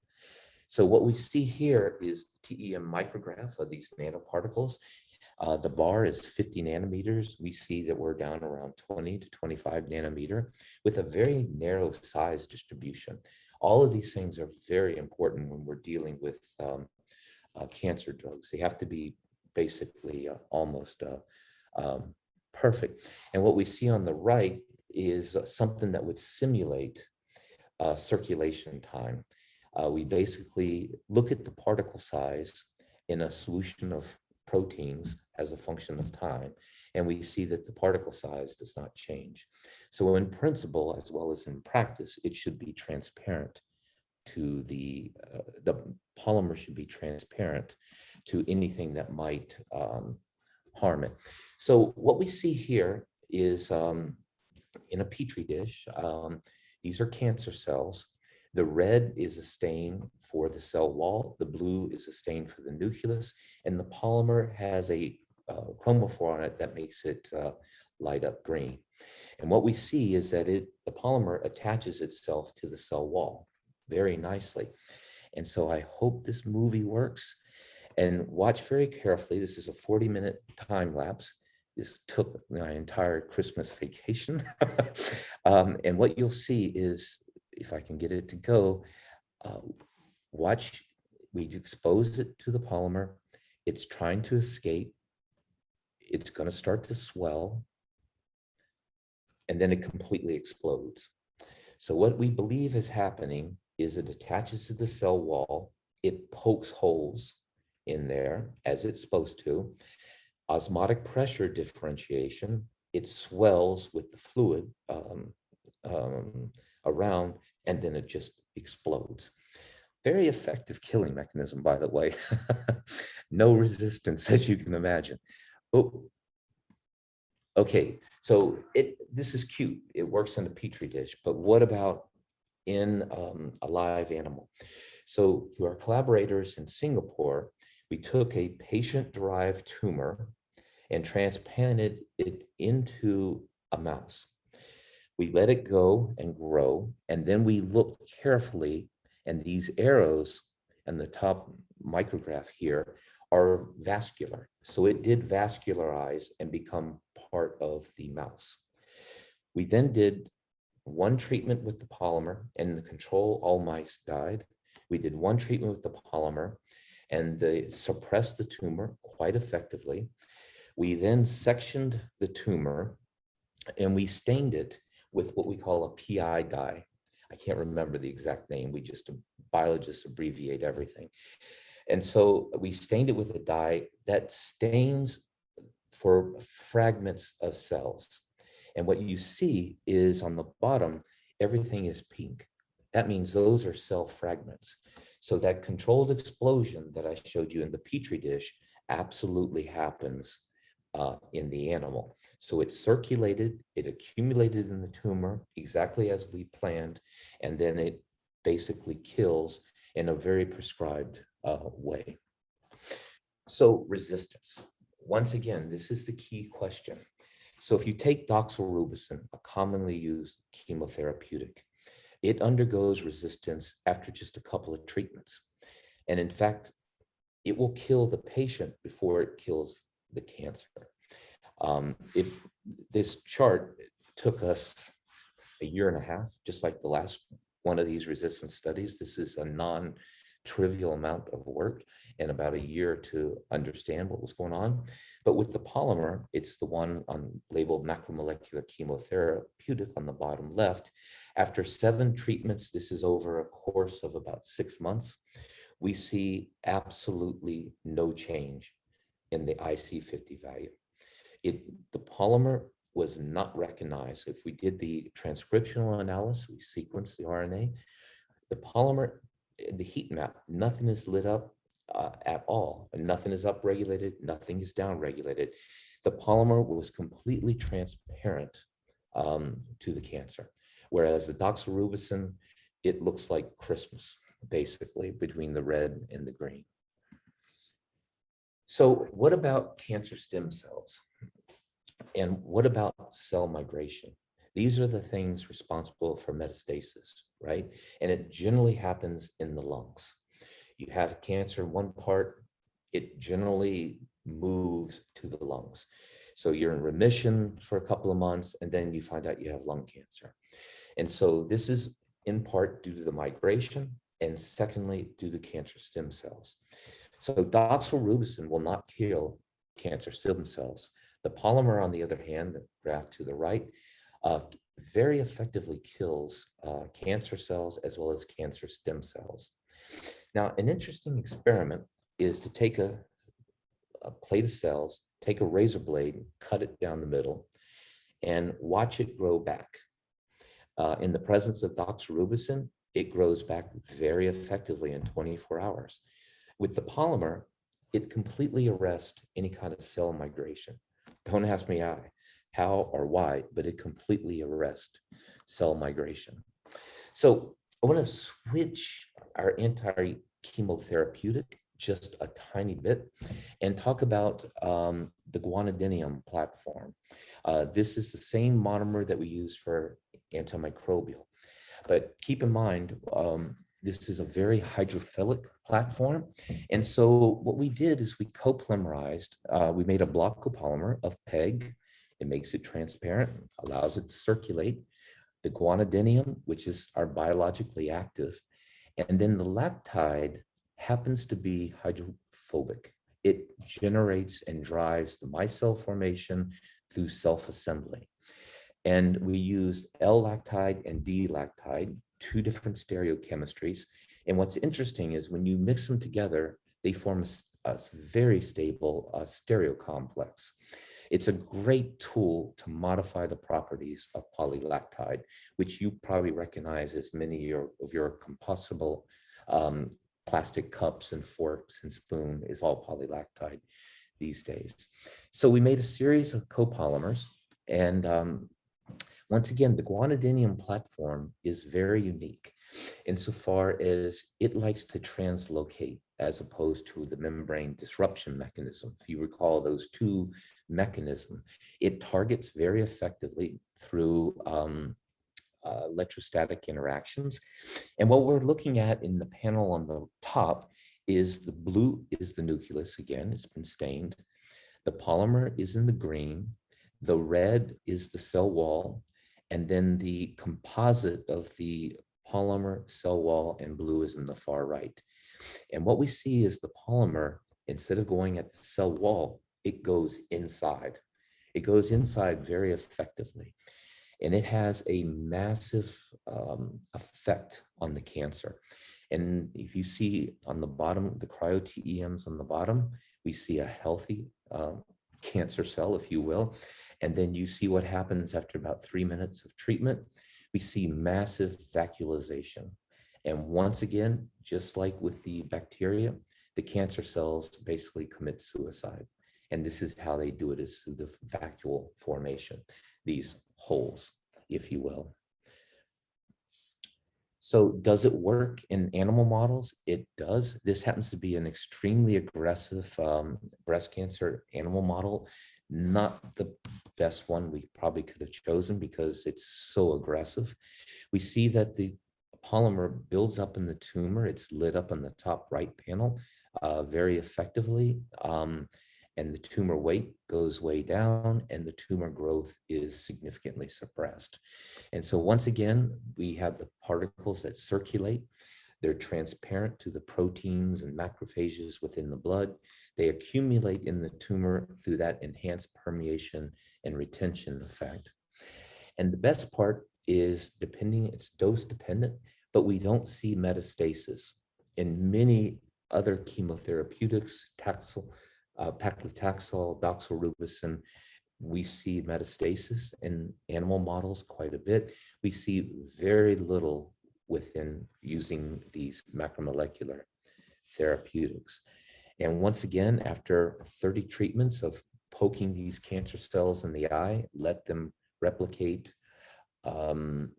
So what we see here is TEM micrograph of these nanoparticles. The bar is 50 nanometers. We see that we're down around 20 to 25 nanometer with a very narrow size distribution. All of these things are very important when we're dealing with cancer drugs. They have to be basically almost perfect. And what we see on the right is something that would simulate circulation time. We basically look at the particle size in a solution of proteins as a function of time, and we see that the particle size does not change. So in principle, as well as in practice, it should be transparent to the polymer should be transparent to anything that might harm it. So what we see here is in a petri dish, these are cancer cells. The red is a stain for the cell wall, the blue is a stain for the nucleus, and the polymer has a chromophore on it that makes it light up green. And what we see is that the polymer attaches itself to the cell wall very nicely. And so I hope this movie works. And watch very carefully. This is a 40-minute time lapse. This took my entire Christmas vacation. And what you'll see is, if I can get it to go, watch, we expose it to the polymer. It's trying to escape. It's going to start to swell. And then it completely explodes. So what we believe is happening is it attaches to the cell wall. It pokes holes in there as it's supposed to. Osmotic pressure differentiation, it swells with the fluid around, and then it just explodes. Very effective killing mechanism, by the way. No resistance, as you can imagine. Oh, okay, so this is cute. It works in a petri dish, but what about in a live animal? So through our collaborators in Singapore, we took a patient-derived tumor and transplanted it into a mouse. We let it go and grow, and then we looked carefully, and these arrows and the top micrograph here are vascular. So it did vascularize and become part of the mouse. We then did one treatment with the polymer, and the control, all mice died. We did one treatment with the polymer, and they suppressed the tumor quite effectively. We then sectioned the tumor, and we stained it with what we call a PI dye. I can't remember the exact name. We just, biologists abbreviate everything. And so we stained it with a dye that stains for fragments of cells. And what you see is on the bottom, everything is pink. That means those are cell fragments. So that controlled explosion that I showed you in the petri dish absolutely happens in the animal. So it circulated, it accumulated in the tumor exactly as we planned, and then it basically kills in a very prescribed way. So resistance. Once again, this is the key question. So if you take doxorubicin, a commonly used chemotherapeutic, it undergoes resistance after just a couple of treatments. And in fact, it will kill the patient before it kills the cancer. This chart took us a year and a half, just like the last one of these resistance studies. This is a non-trivial amount of work and about a year to understand what was going on. But with the polymer, it's the one labeled macromolecular chemotherapeutic on the bottom left. After 7 treatments, this is over a course of about 6 months, we see absolutely no change in the IC50 value. the polymer was not recognized. If we did the transcriptional analysis, we sequenced the RNA, the polymer, the heat map, nothing is lit up at all, and nothing is upregulated, nothing is downregulated. The polymer was completely transparent to the cancer, whereas the doxorubicin, it looks like Christmas, basically, between the red and the green. So what about cancer stem cells? And what about cell migration? These are the things responsible for metastasis, right? And it generally happens in the lungs. You have cancer in one part, it generally moves to the lungs. So you're in remission for a couple of months, and then you find out you have lung cancer. And so this is in part due to the migration, and secondly, due to cancer stem cells. So doxorubicin will not kill cancer stem cells. The polymer, on the other hand, the graph to the right, very effectively kills cancer cells as well as cancer stem cells. Now, an interesting experiment is to take a plate of cells, take a razor blade, cut it down the middle, and watch it grow back. In the presence of doxorubicin, it grows back very effectively in 24 hours. With the polymer, it completely arrests any kind of cell migration. Don't ask me how or why, but it completely arrests cell migration. So I want to switch our anti-chemotherapeutic just a tiny bit and talk about the Guanidinium platform. This is the same monomer that we use for antimicrobial. But keep in mind, this is a very hydrophilic platform. And so what we did is we copolymerized, we made a block copolymer of PEG. It makes it transparent, allows it to circulate. The guanidinium, which is our biologically active. And then the lactide happens to be hydrophobic. It generates and drives the micelle formation through self-assembly. And we used L-lactide and D-lactide, two different stereochemistries. And what's interesting is when you mix them together, they form a very stable stereocomplex. It's a great tool to modify the properties of polylactide, which you probably recognize as many of your compostable plastic cups and forks and spoon is all polylactide these days. So we made a series of copolymers, and once again, the guanidinium platform is very unique insofar as it likes to translocate as opposed to the membrane disruption mechanism. If you recall those two mechanisms, it targets very effectively through electrostatic interactions. And what we're looking at in the panel on the top is the blue is the nucleus. Again, it's been stained. The polymer is in the green. The red is the cell wall. And then the composite of the polymer, cell wall, and blue is in the far right. And what we see is the polymer, instead of going at the cell wall, it goes inside. It goes inside very effectively. And it has a massive effect on the cancer. And if you see on the bottom, the cryo-TEMs on the bottom, we see a healthy cancer cell, if you will. And then you see what happens after about 3 minutes of treatment. We see massive vacuolization. And once again, just like with the bacteria, the cancer cells basically commit suicide. And this is how they do it, is through the vacuole formation, these holes, if you will. So does it work in animal models? It does. This happens to be an extremely aggressive breast cancer animal model. Not the best one we probably could have chosen because it's so aggressive. We see that the polymer builds up in the tumor. It's lit up on the top right panel very effectively. And the tumor weight goes way down and the tumor growth is significantly suppressed. And so once again, we have the particles that circulate. They're transparent to the proteins and macrophages within the blood. They accumulate in the tumor through that enhanced permeation and retention effect. And the best part is it's dose dependent, but we don't see metastasis. In many other chemotherapeutics, paclitaxel, doxorubicin, We see metastasis in animal models quite a bit. We see very little within using these macromolecular therapeutics. And once again, after 30 treatments of poking these cancer cells in the eye, let them replicate and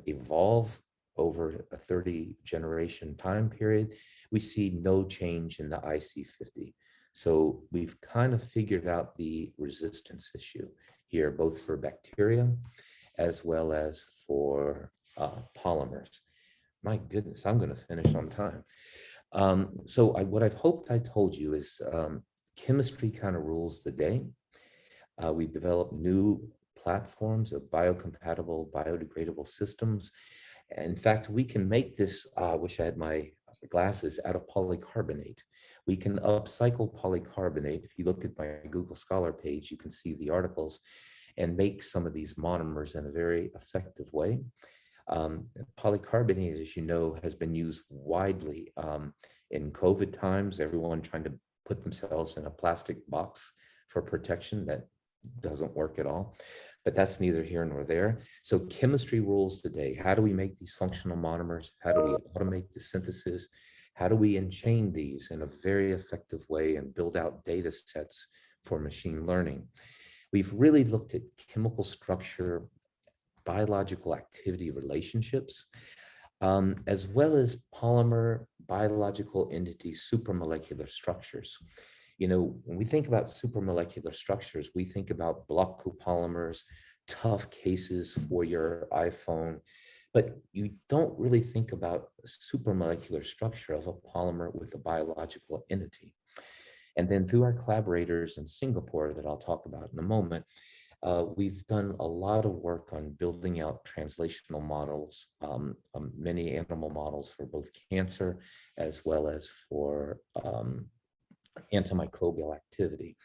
evolve over a 30 generation time period, we see no change in the IC50. So we've kind of figured out the resistance issue here, both for bacteria as well as for polymers. My goodness, I'm going to finish on time. What I've hoped I told you is chemistry kind of rules the day. We've developed new platforms of biocompatible, biodegradable systems. In fact, we can make this, I wish I had my glasses, out of polycarbonate. We can upcycle polycarbonate. If you look at my Google Scholar page, you can see the articles, and make some of these monomers in a very effective way. Polycarbonate, as you know, has been used widely in COVID times, everyone trying to put themselves in a plastic box for protection. That doesn't work at all, but that's neither here nor there. So chemistry rules the day. How do we make these functional monomers? How do we automate the synthesis? How do we enchain these in a very effective way and build out data sets for machine learning? We've really looked at chemical structure, biological activity relationships, as well as polymer biological entity supramolecular structures. You know, when we think about supramolecular structures, we think about block copolymers, tough cases for your iPhone, but you don't really think about supramolecular structure of a polymer with a biological entity. And then through our collaborators in Singapore that I'll talk about in a moment, we've done a lot of work on building out translational models, many animal models for both cancer as well as for antimicrobial activity.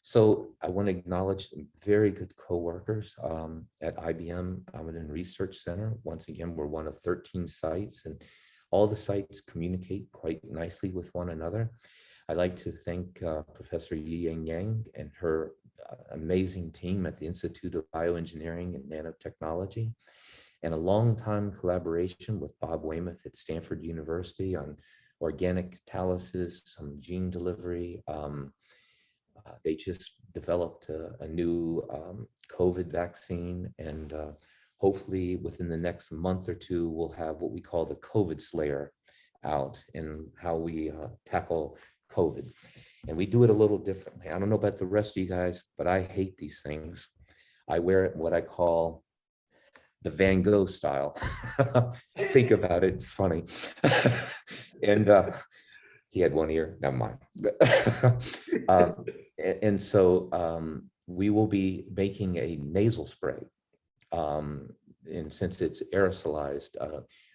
So I want to acknowledge very good coworkers at IBM Research Center. Once again, we're one of 13 sites, and all the sites communicate quite nicely with one another. I'd like to thank Professor Yi Yang and her amazing team at the Institute of Bioengineering and Nanotechnology, and a long-time collaboration with Bob Weymouth at Stanford University on organic catalysis, some gene delivery. They just developed a new COVID vaccine, and hopefully within the next month or two, we'll have what we call the COVID Slayer out and how we tackle COVID. And we do it a little differently. I don't know about the rest of you guys, but I hate these things. I wear it what I call the Van Gogh style. Think about it, it's funny. And he had one ear, never mind. And so we will be making a nasal spray. And since it's aerosolized,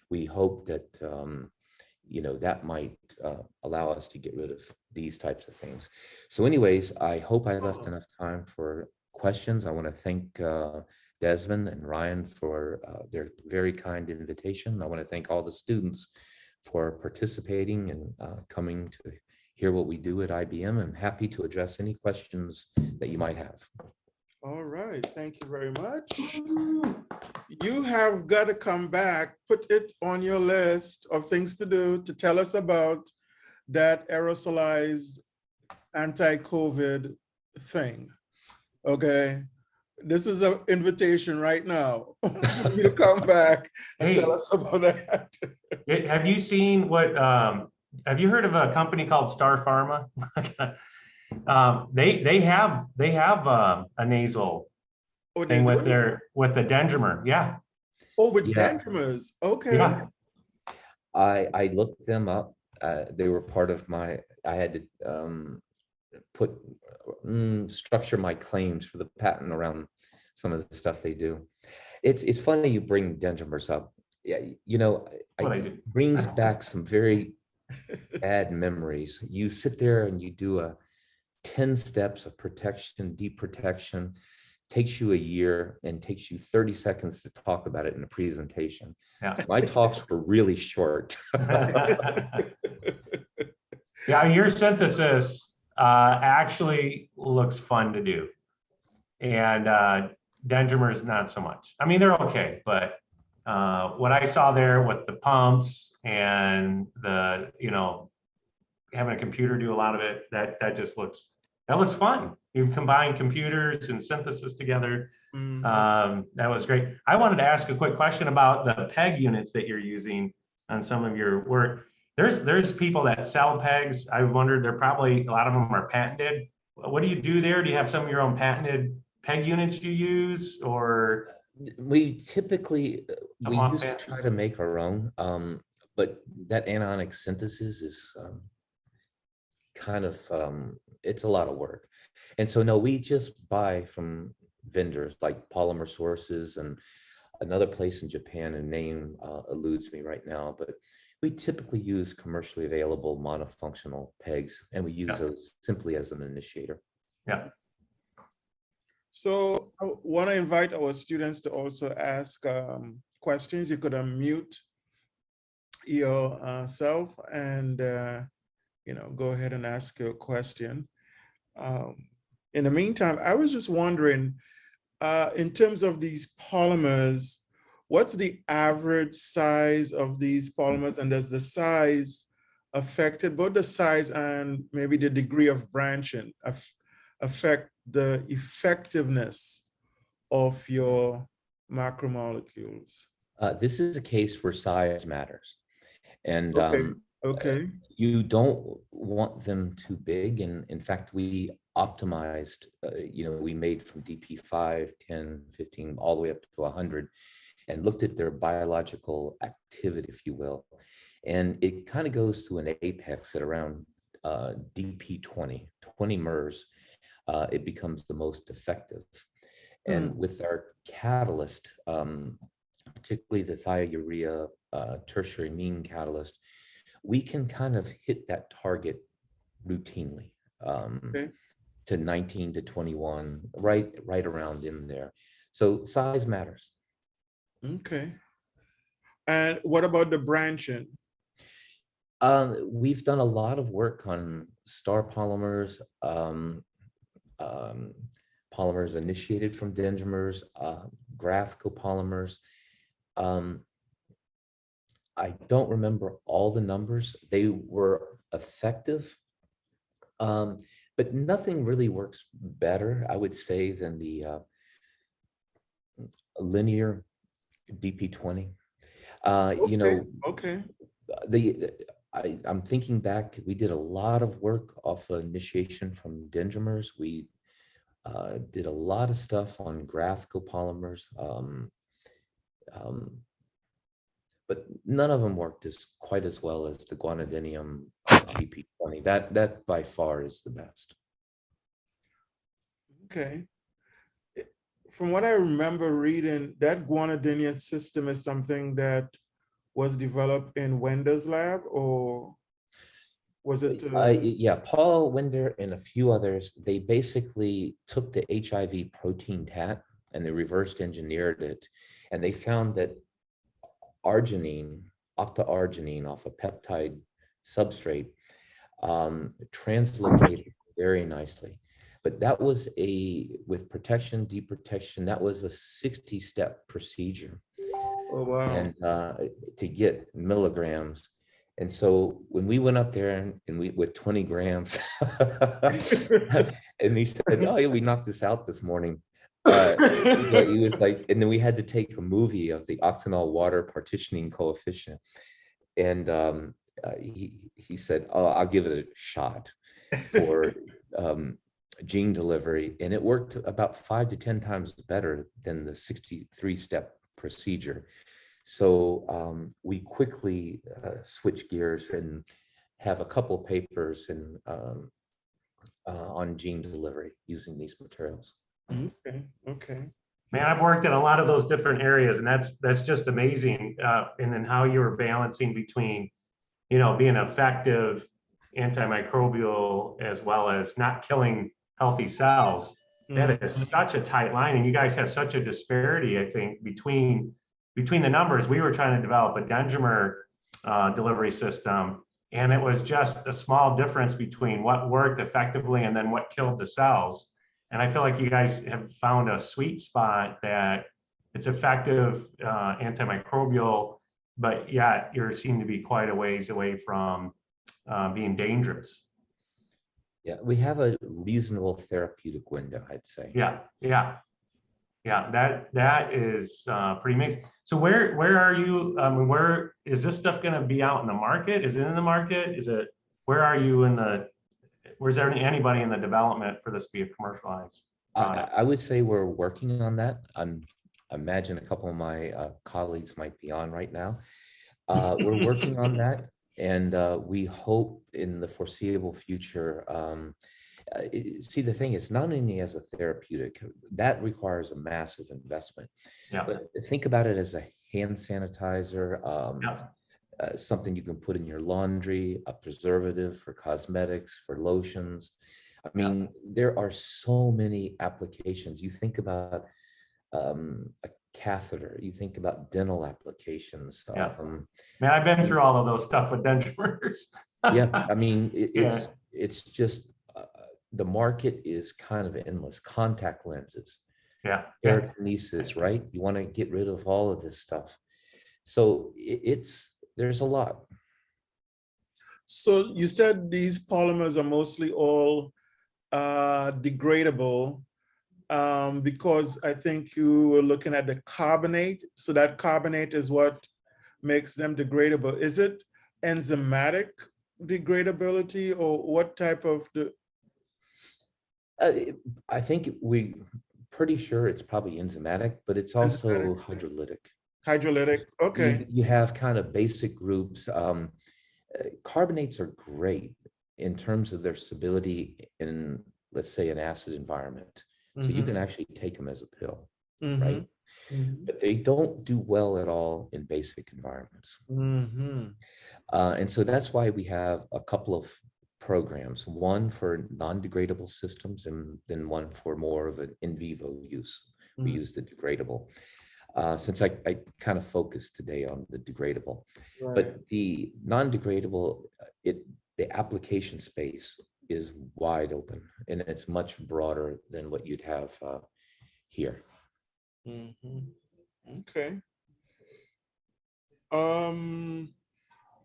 we hope that you know, that might allow us to get rid of these types of things. So anyways, I hope I left enough time for questions. I want to thank Desmond and Ryan for their very kind invitation. I want to thank all the students for participating and coming to hear what we do at IBM. I'm happy to address any questions that you might have. All right, thank you very much. You have got to come back, put it on your list of things to do to tell us about that aerosolized anti-COVID thing, okay? This is an invitation right now for you to come back and tell us about that. Have you seen what, have you heard of a company called Star Pharma? They have a nasal thing with the dendrimer. Yeah. Oh, with dendrimers. Okay. Yeah. I looked them up. They were part of my, I had to structure my claims for the patent around some of the stuff they do. It's funny you bring dendrimers up. Yeah, you know, it brings back some very bad memories. You sit there and you do 10 steps of protection, deep protection, takes you a year and takes you 30 seconds to talk about it in a presentation. Yeah. My talks were really short. Yeah, your synthesis actually looks fun to do. and Dendrimers not so much. I mean, they're okay, but what I saw there with the pumps and the, having a computer do a lot of it, that just looks fun. You've combined computers and synthesis together. That was great. I wanted to ask a quick question about the PEG units that you're using on some of your work. There's people that sell PEGs. I wondered, they're probably, a lot of them are patented. What do you do there? Do you have some of your own patented PEG units you use, or? We typically, we used to patent? try to make our own, but that anionic synthesis is kind of, it's a lot of work. And so, no, we just buy from vendors like Polymer Sources and another place in Japan, and name eludes me right now, but we typically use commercially available monofunctional PEGs, and we use those simply as an initiator. Yeah. So I want to invite our students to also ask questions. You could unmute yourself and go ahead and ask your question. In the meantime, I was just wondering, in terms of these polymers, what's the average size of these polymers, and does the size affected, both the size and maybe the degree of branching, affect the effectiveness of your macromolecules? This is a case where size matters. And okay. You don't want them too big. And in fact, we optimized, we made from DP5, 10, 15, all the way up to 100, and looked at their biological activity, if you will. And it kind of goes to an apex at around DP20, 20 MERS. It becomes the most effective. And with our catalyst, particularly the Thiourea tertiary mean catalyst, we can kind of hit that target routinely, to 19 to 21, right around in there. So size matters. Okay. And what about the branching? We've done a lot of work on star polymers, polymers initiated from dendrimers, graph copolymers. I don't remember all the numbers. They were effective, but nothing really works better, I would say, than the linear DP20. I'm thinking back, we did a lot of work off of initiation from dendrimers. We did a lot of stuff on graph copolymers, but none of them worked quite as well as the Guanidinium DP20. That by far is the best. Okay. From what I remember reading, that Guanidinium system is something that was developed in Wender's lab, or was it? Yeah, Paul Winder and a few others, they basically took the HIV protein TAT and they reversed engineered it. And they found that arginine, octa-arginine off a peptide substrate, translocated very nicely. But that was with protection, deprotection, that was a 60-step procedure. Oh, wow. And to get milligrams. And so when we went up there and we with 20 grams, and he said, "Oh yeah, we knocked this out this morning." He was like, and then we had to take a movie of the octanol water partitioning coefficient, and he said, "Oh, I'll give it a shot for gene delivery," and it worked about 5 to 10 times better than the 63-step procedure. So we quickly switch gears and have a couple papers on gene delivery using these materials. Okay. Man, I've worked in a lot of those different areas, and that's just amazing. And then how you were balancing between, being effective antimicrobial as well as not killing healthy cells. That is such a tight line, and you guys have such a disparity, I think, between the numbers. We were trying to develop a dendrimer delivery system, and it was just a small difference between what worked effectively and then what killed the cells. And I feel like you guys have found a sweet spot that it's effective antimicrobial, but yet you seem to be quite a ways away from being dangerous. Yeah, we have a reasonable therapeutic window, I'd say. Yeah, yeah, yeah. That is pretty amazing. So where are you? Where is this stuff going to be out in the market? Is it in the market? Is it? Where are you in the? Where's there anybody in the development for this to be a commercialized product? I would say we're working on that. I imagine a couple of my colleagues might be on right now. We're working on that, and we hope in the foreseeable future. See, the thing is, not only as a therapeutic, that requires a massive investment. Yeah. But think about it as a hand sanitizer, Yeah. something you can put in your laundry, a preservative for cosmetics, for lotions. I mean, there are so many applications. You think about a catheter, you think about dental applications. Yeah. Man, I've been through all of those stuff with dentures. Yeah, I mean, Yeah. it's just the market is kind of endless. Contact lenses, Yeah. keratosis, right? You want to get rid of all of this stuff. So there's a lot. So you said these polymers are mostly all degradable because I think you were looking at the carbonate. So that carbonate is what makes them degradable. Is it enzymatic degradability, or what type of I think we pretty sure it's probably enzymatic, but it's also hydrolytic. hydrolytic? Okay. You have kind of basic groups. Carbonates are great in terms of their stability in, let's say, an acid environment. So you can actually take them as a pill, right? But they don't do well at all in basic environments. And so that's why we have a couple of programs, one for non-degradable systems and then one for more of an in vivo use. We use the degradable. Since I kind of focused today on the degradable, but the non-degradable, the application space is wide open and it's much broader than what you'd have here. Okay.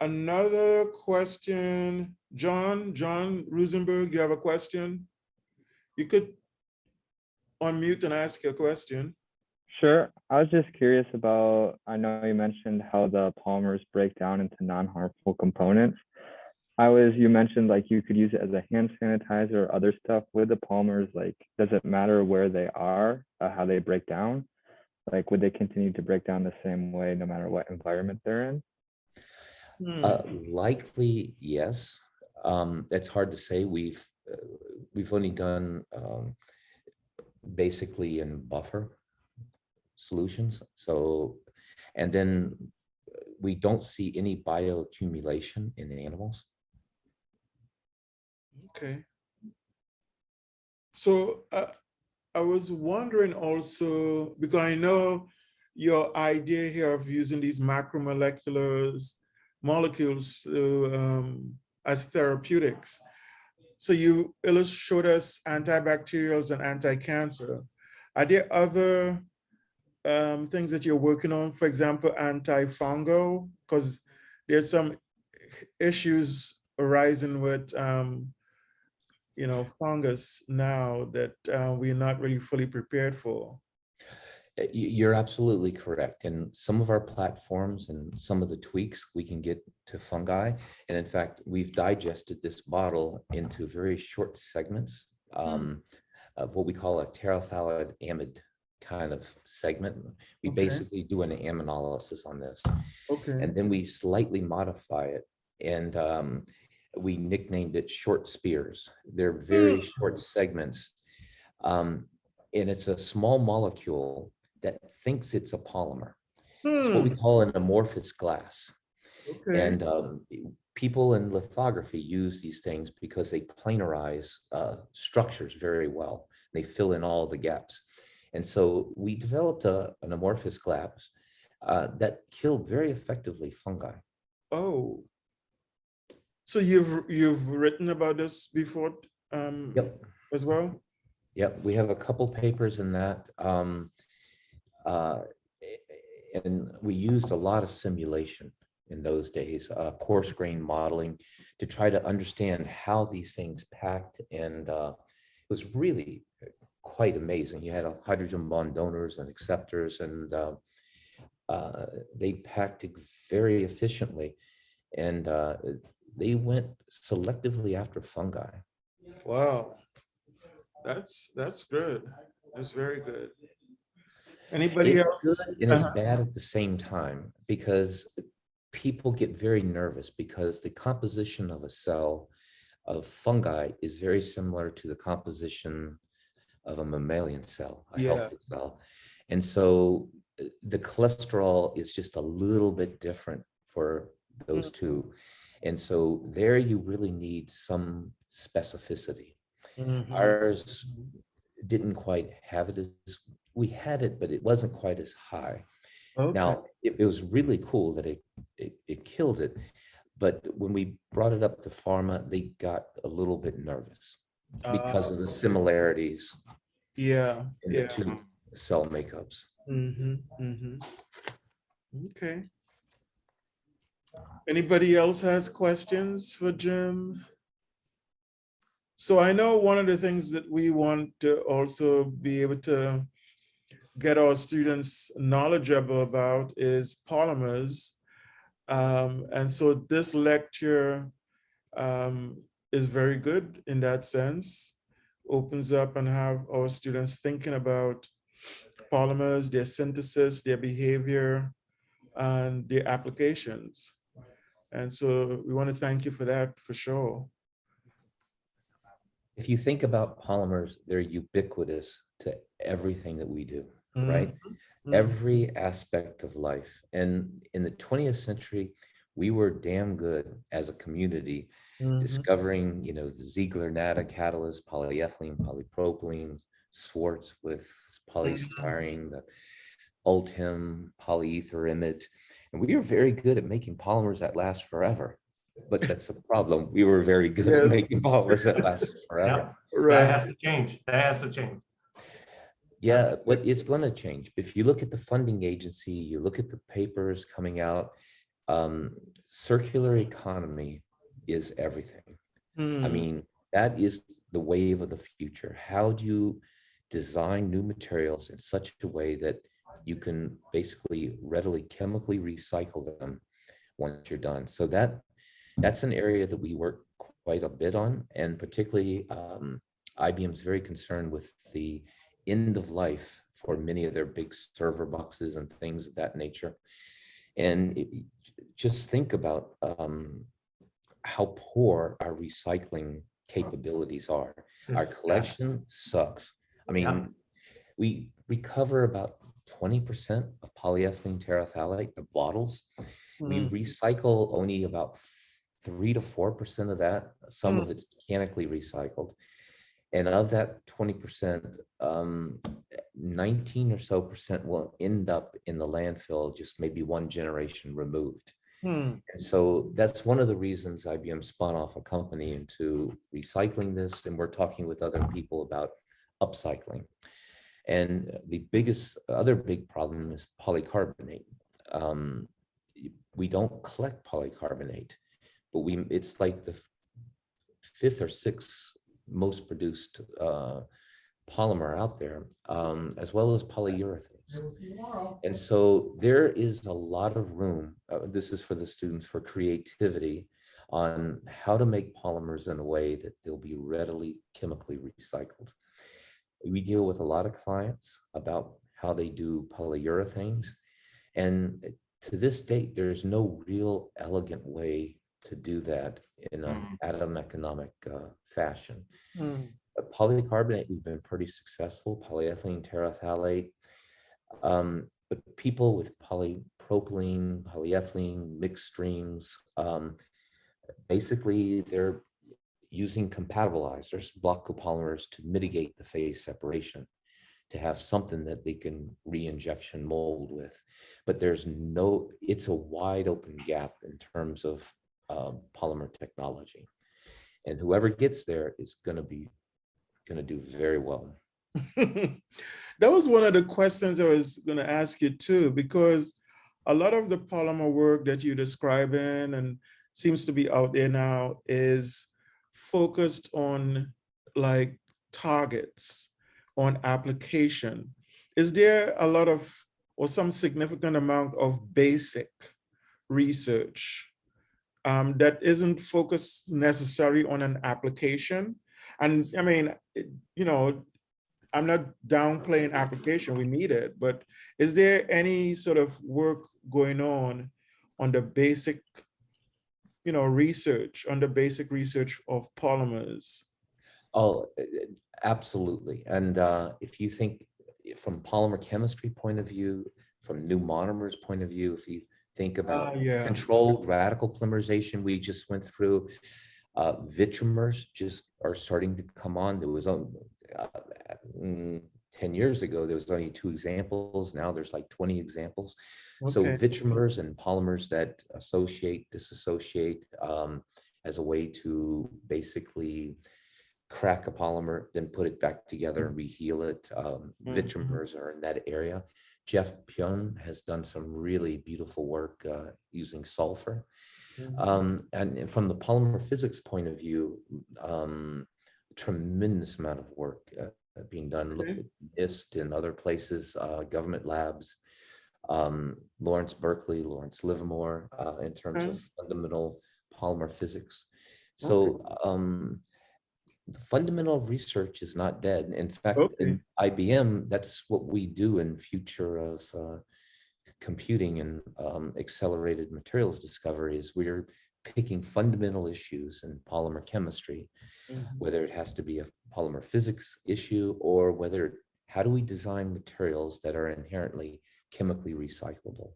Another question, John Rosenberg, you have a question? You could unmute and ask your question. Sure. I was just curious about, I know you mentioned how the polymers break down into non-harmful components. You mentioned like you could use it as a hand sanitizer or other stuff with the polymers. Like, does it matter where they are, how they break down? Like, would they continue to break down the same way no matter what environment they're in? Likely, yes. It's hard to say. We've only done basically in buffer solutions. So, and then we don't see any bioaccumulation in animals. Okay. So I was wondering also, because I know your idea here of using these macromolecular molecules as therapeutics. So you showed us antibacterials and anti-cancer. Are there other things that you're working on, for example, antifungal? Because there's some issues arising with fungus now that we're not really fully prepared for. You're absolutely correct. And some of our platforms and some of the tweaks we can get to fungi. And in fact, we've digested this bottle into very short segments of what we call a terephthalate amide kind of segment. We basically do an aminolysis on this. And then we slightly modify it. And we nicknamed it short spears. They're very short segments. And it's a small molecule that thinks it's a polymer. It's what we call an amorphous glass. And people in lithography use these things because they planarize structures very well. They fill in all the gaps. And so we developed an amorphous glass that killed very effectively fungi. Oh. So you've written about this before as well? Yep, we have a couple papers in that. Uh, and we used a lot of simulation in those days, coarse grain modeling, to try to understand how these things packed. And it was really quite amazing. You had a hydrogen bond donors and acceptors, and they packed it very efficiently. And they went selectively after fungi. Wow, that's good. That's very good. Anybody It's else? good and it's bad at the same time, because people get very nervous because the composition of a cell of fungi is very similar to the composition of a mammalian cell, a Yeah. healthy cell. And so the cholesterol is just a little bit different for those two. And so there you really need some specificity. Mhm. Ours didn't quite have it as, we had it, but it wasn't quite as high. Okay. Now, it was really cool that it killed it, but when we brought it up to pharma, they got a little bit nervous because of the similarities Yeah. in the Yeah. two cell makeups. Okay. Anybody else has questions for Jim? So I know one of the things that we want to also be able to get our students knowledgeable about is polymers. And so this lecture is very good in that sense, opens up and have our students thinking about polymers, their synthesis, their behavior, and their applications. And so we want to thank you for that, for sure. If you think about polymers, they're ubiquitous to everything that we do, right? Every aspect of life. And in the 20th century, we were damn good as a community discovering, the Ziegler-Natta catalyst, polyethylene, polypropylene, Swartz with polystyrene, the Ultim polyether-imide. And we were very good at making polymers that last forever. But that's the problem. We were very good at making polymers that last forever. Yep. That has to change. That has to change. Yeah, but it's going to change. If you look at the funding agency, you look at the papers coming out, circular economy is everything. I mean, that is the wave of the future. How do you design new materials in such a way that you can basically readily chemically recycle them once you're done? So that's an area that we work quite a bit on, and particularly IBM is very concerned with the end of life for many of their big server boxes and things of that nature. And just think about how poor our recycling capabilities are. Our collection sucks. I mean, we recover about 20% of polyethylene terephthalate, the bottles. We recycle only about 3 to 4% of that. Some of it's mechanically recycled. And of that 20%, 19 or so percent will end up in the landfill, just maybe one generation removed. And so that's one of the reasons IBM spun off a company into recycling this. And we're talking with other people about upcycling. And the other big problem is polycarbonate. We don't collect polycarbonate, but it's like the 5th or 6th most produced polymer out there, as well as polyurethanes. And so there is a lot of room, this is for the students, for creativity on how to make polymers in a way that they'll be readily chemically recycled. We deal with a lot of clients about how they do polyurethanes. And to this date, there's no real elegant way to do that in an atom economic fashion. Polycarbonate, we've been pretty successful, polyethylene terephthalate, but people with polypropylene, polyethylene, mixed streams, basically they're using compatibilizers, block copolymers, to mitigate the phase separation, to have something that they can re-injection mold with. But it's a wide open gap in terms of polymer technology. And whoever gets there is going to be going to do very well. That was one of the questions I was going to ask you too, because a lot of the polymer work that you're describing and seems to be out there now is focused on like targets, on application. Is there a lot of, or some significant amount of basic research that isn't focused necessarily on an application? And I mean, you know, I'm not downplaying application, we need it, but is there any sort of work going on the basic, you know, research, on the basic research of polymers? Oh, absolutely. And if you think from polymer chemistry point of view, from new monomers point of view, if you think about Yeah. controlled radical polymerization, we just went through, vitrimers just are starting to come on. There was 10 years ago, there was only 2 examples. Now there's like 20 examples. So Okay. vitrimers and polymers that associate, disassociate, as a way to basically crack a polymer, then put it back together and reheal it. Vitrimers are in that area. Jeff Pyun has done some really beautiful work using sulfur. And from the polymer physics point of view, tremendous amount of work being done. Look at NIST and other places, government labs, Lawrence Berkeley, Lawrence Livermore, in terms of fundamental polymer physics. So the fundamental research is not dead. In fact, in IBM, that's what we do in future of computing and accelerated materials discovery, is we're picking fundamental issues in polymer chemistry, whether it has to be a polymer physics issue or whether, how do we design materials that are inherently chemically recyclable?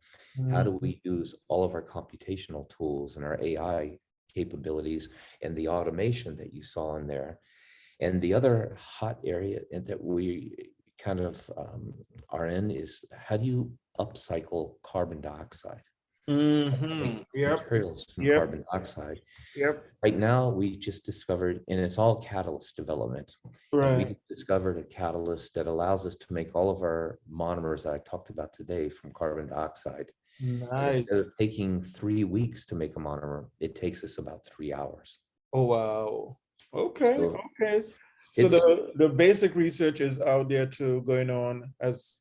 How do we use all of our computational tools and our AI capabilities and the automation that you saw in there? And the other hot area that we kind of are in is, how do you upcycle carbon dioxide? Materials from carbon dioxide. Right now, we just discovered, and it's all catalyst development. We discovered a catalyst that allows us to make all of our monomers that I talked about today from carbon dioxide. Instead of taking 3 weeks to make a monomer, it takes us about 3 hours. Oh, wow. Okay. So the basic research is out there too, going on as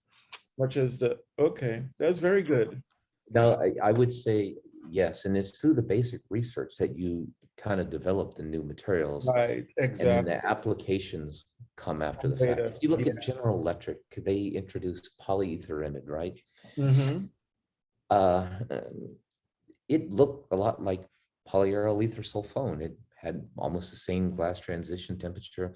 much as that's very good. Now, I would say yes, and it's through the basic research that you kind of develop the new materials. Right, exactly. And then the applications come after the fact. If you look at General Electric, they introduced polyether-imide, right? It looked a lot like polyaryl ether sulfone. It had almost the same glass transition temperature.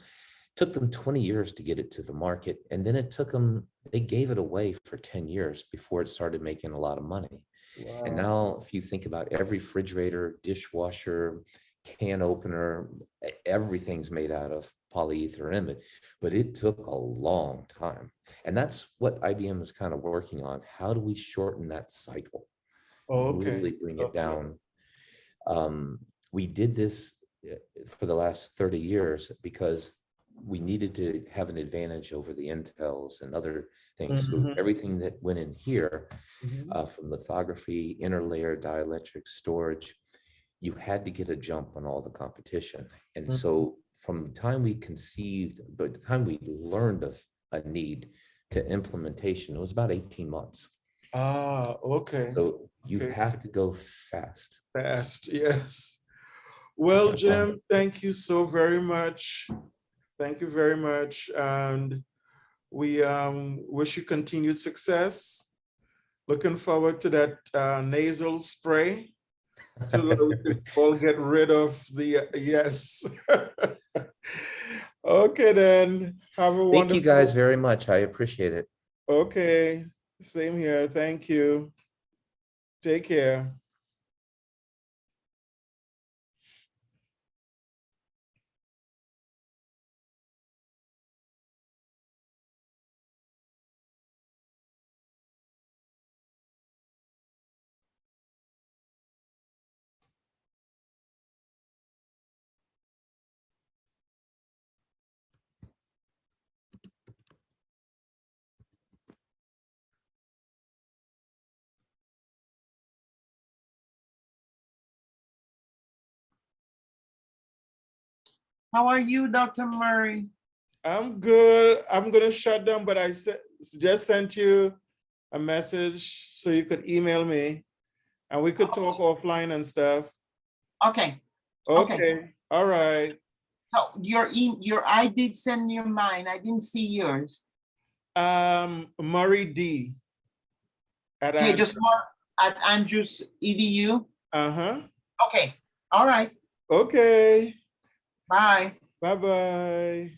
Took them 20 years to get it to the market. And then it took them, they gave it away for 10 years before it started making a lot of money. Wow. And now if you think about every refrigerator, dishwasher, can opener, everything's made out of polyether-imide, but it took a long time. And that's what IBM is kind of working on. How do we shorten that cycle? Really bring it down. We did this for the last 30 years because we needed to have an advantage over the Intels and other things. So everything that went in here, from lithography, interlayer, dielectric, storage, you had to get a jump on all the competition. And so from the time we conceived, by the time we learned of a need to implementation, it was about 18 months. So you have to go fast. Yes. Well, Jim, thank you so very much. Thank you very much. And we wish you continued success. Looking forward to that nasal spray so that we can all get rid of the, yes. Okay, then. Have a wonderful. Thank you guys very much. I appreciate it. Okay, same here. Thank you. Take care. How are you, Dr. Murray? I'm good. I'm gonna shut down, but I just sent you a message so you could email me and we could talk offline and stuff. Okay. Okay. All right. So I did send you mine. I didn't see yours. Murray D. Okay, just more at Andrews EDU. Uh-huh. Okay. All right. Okay. Bye. Bye-bye.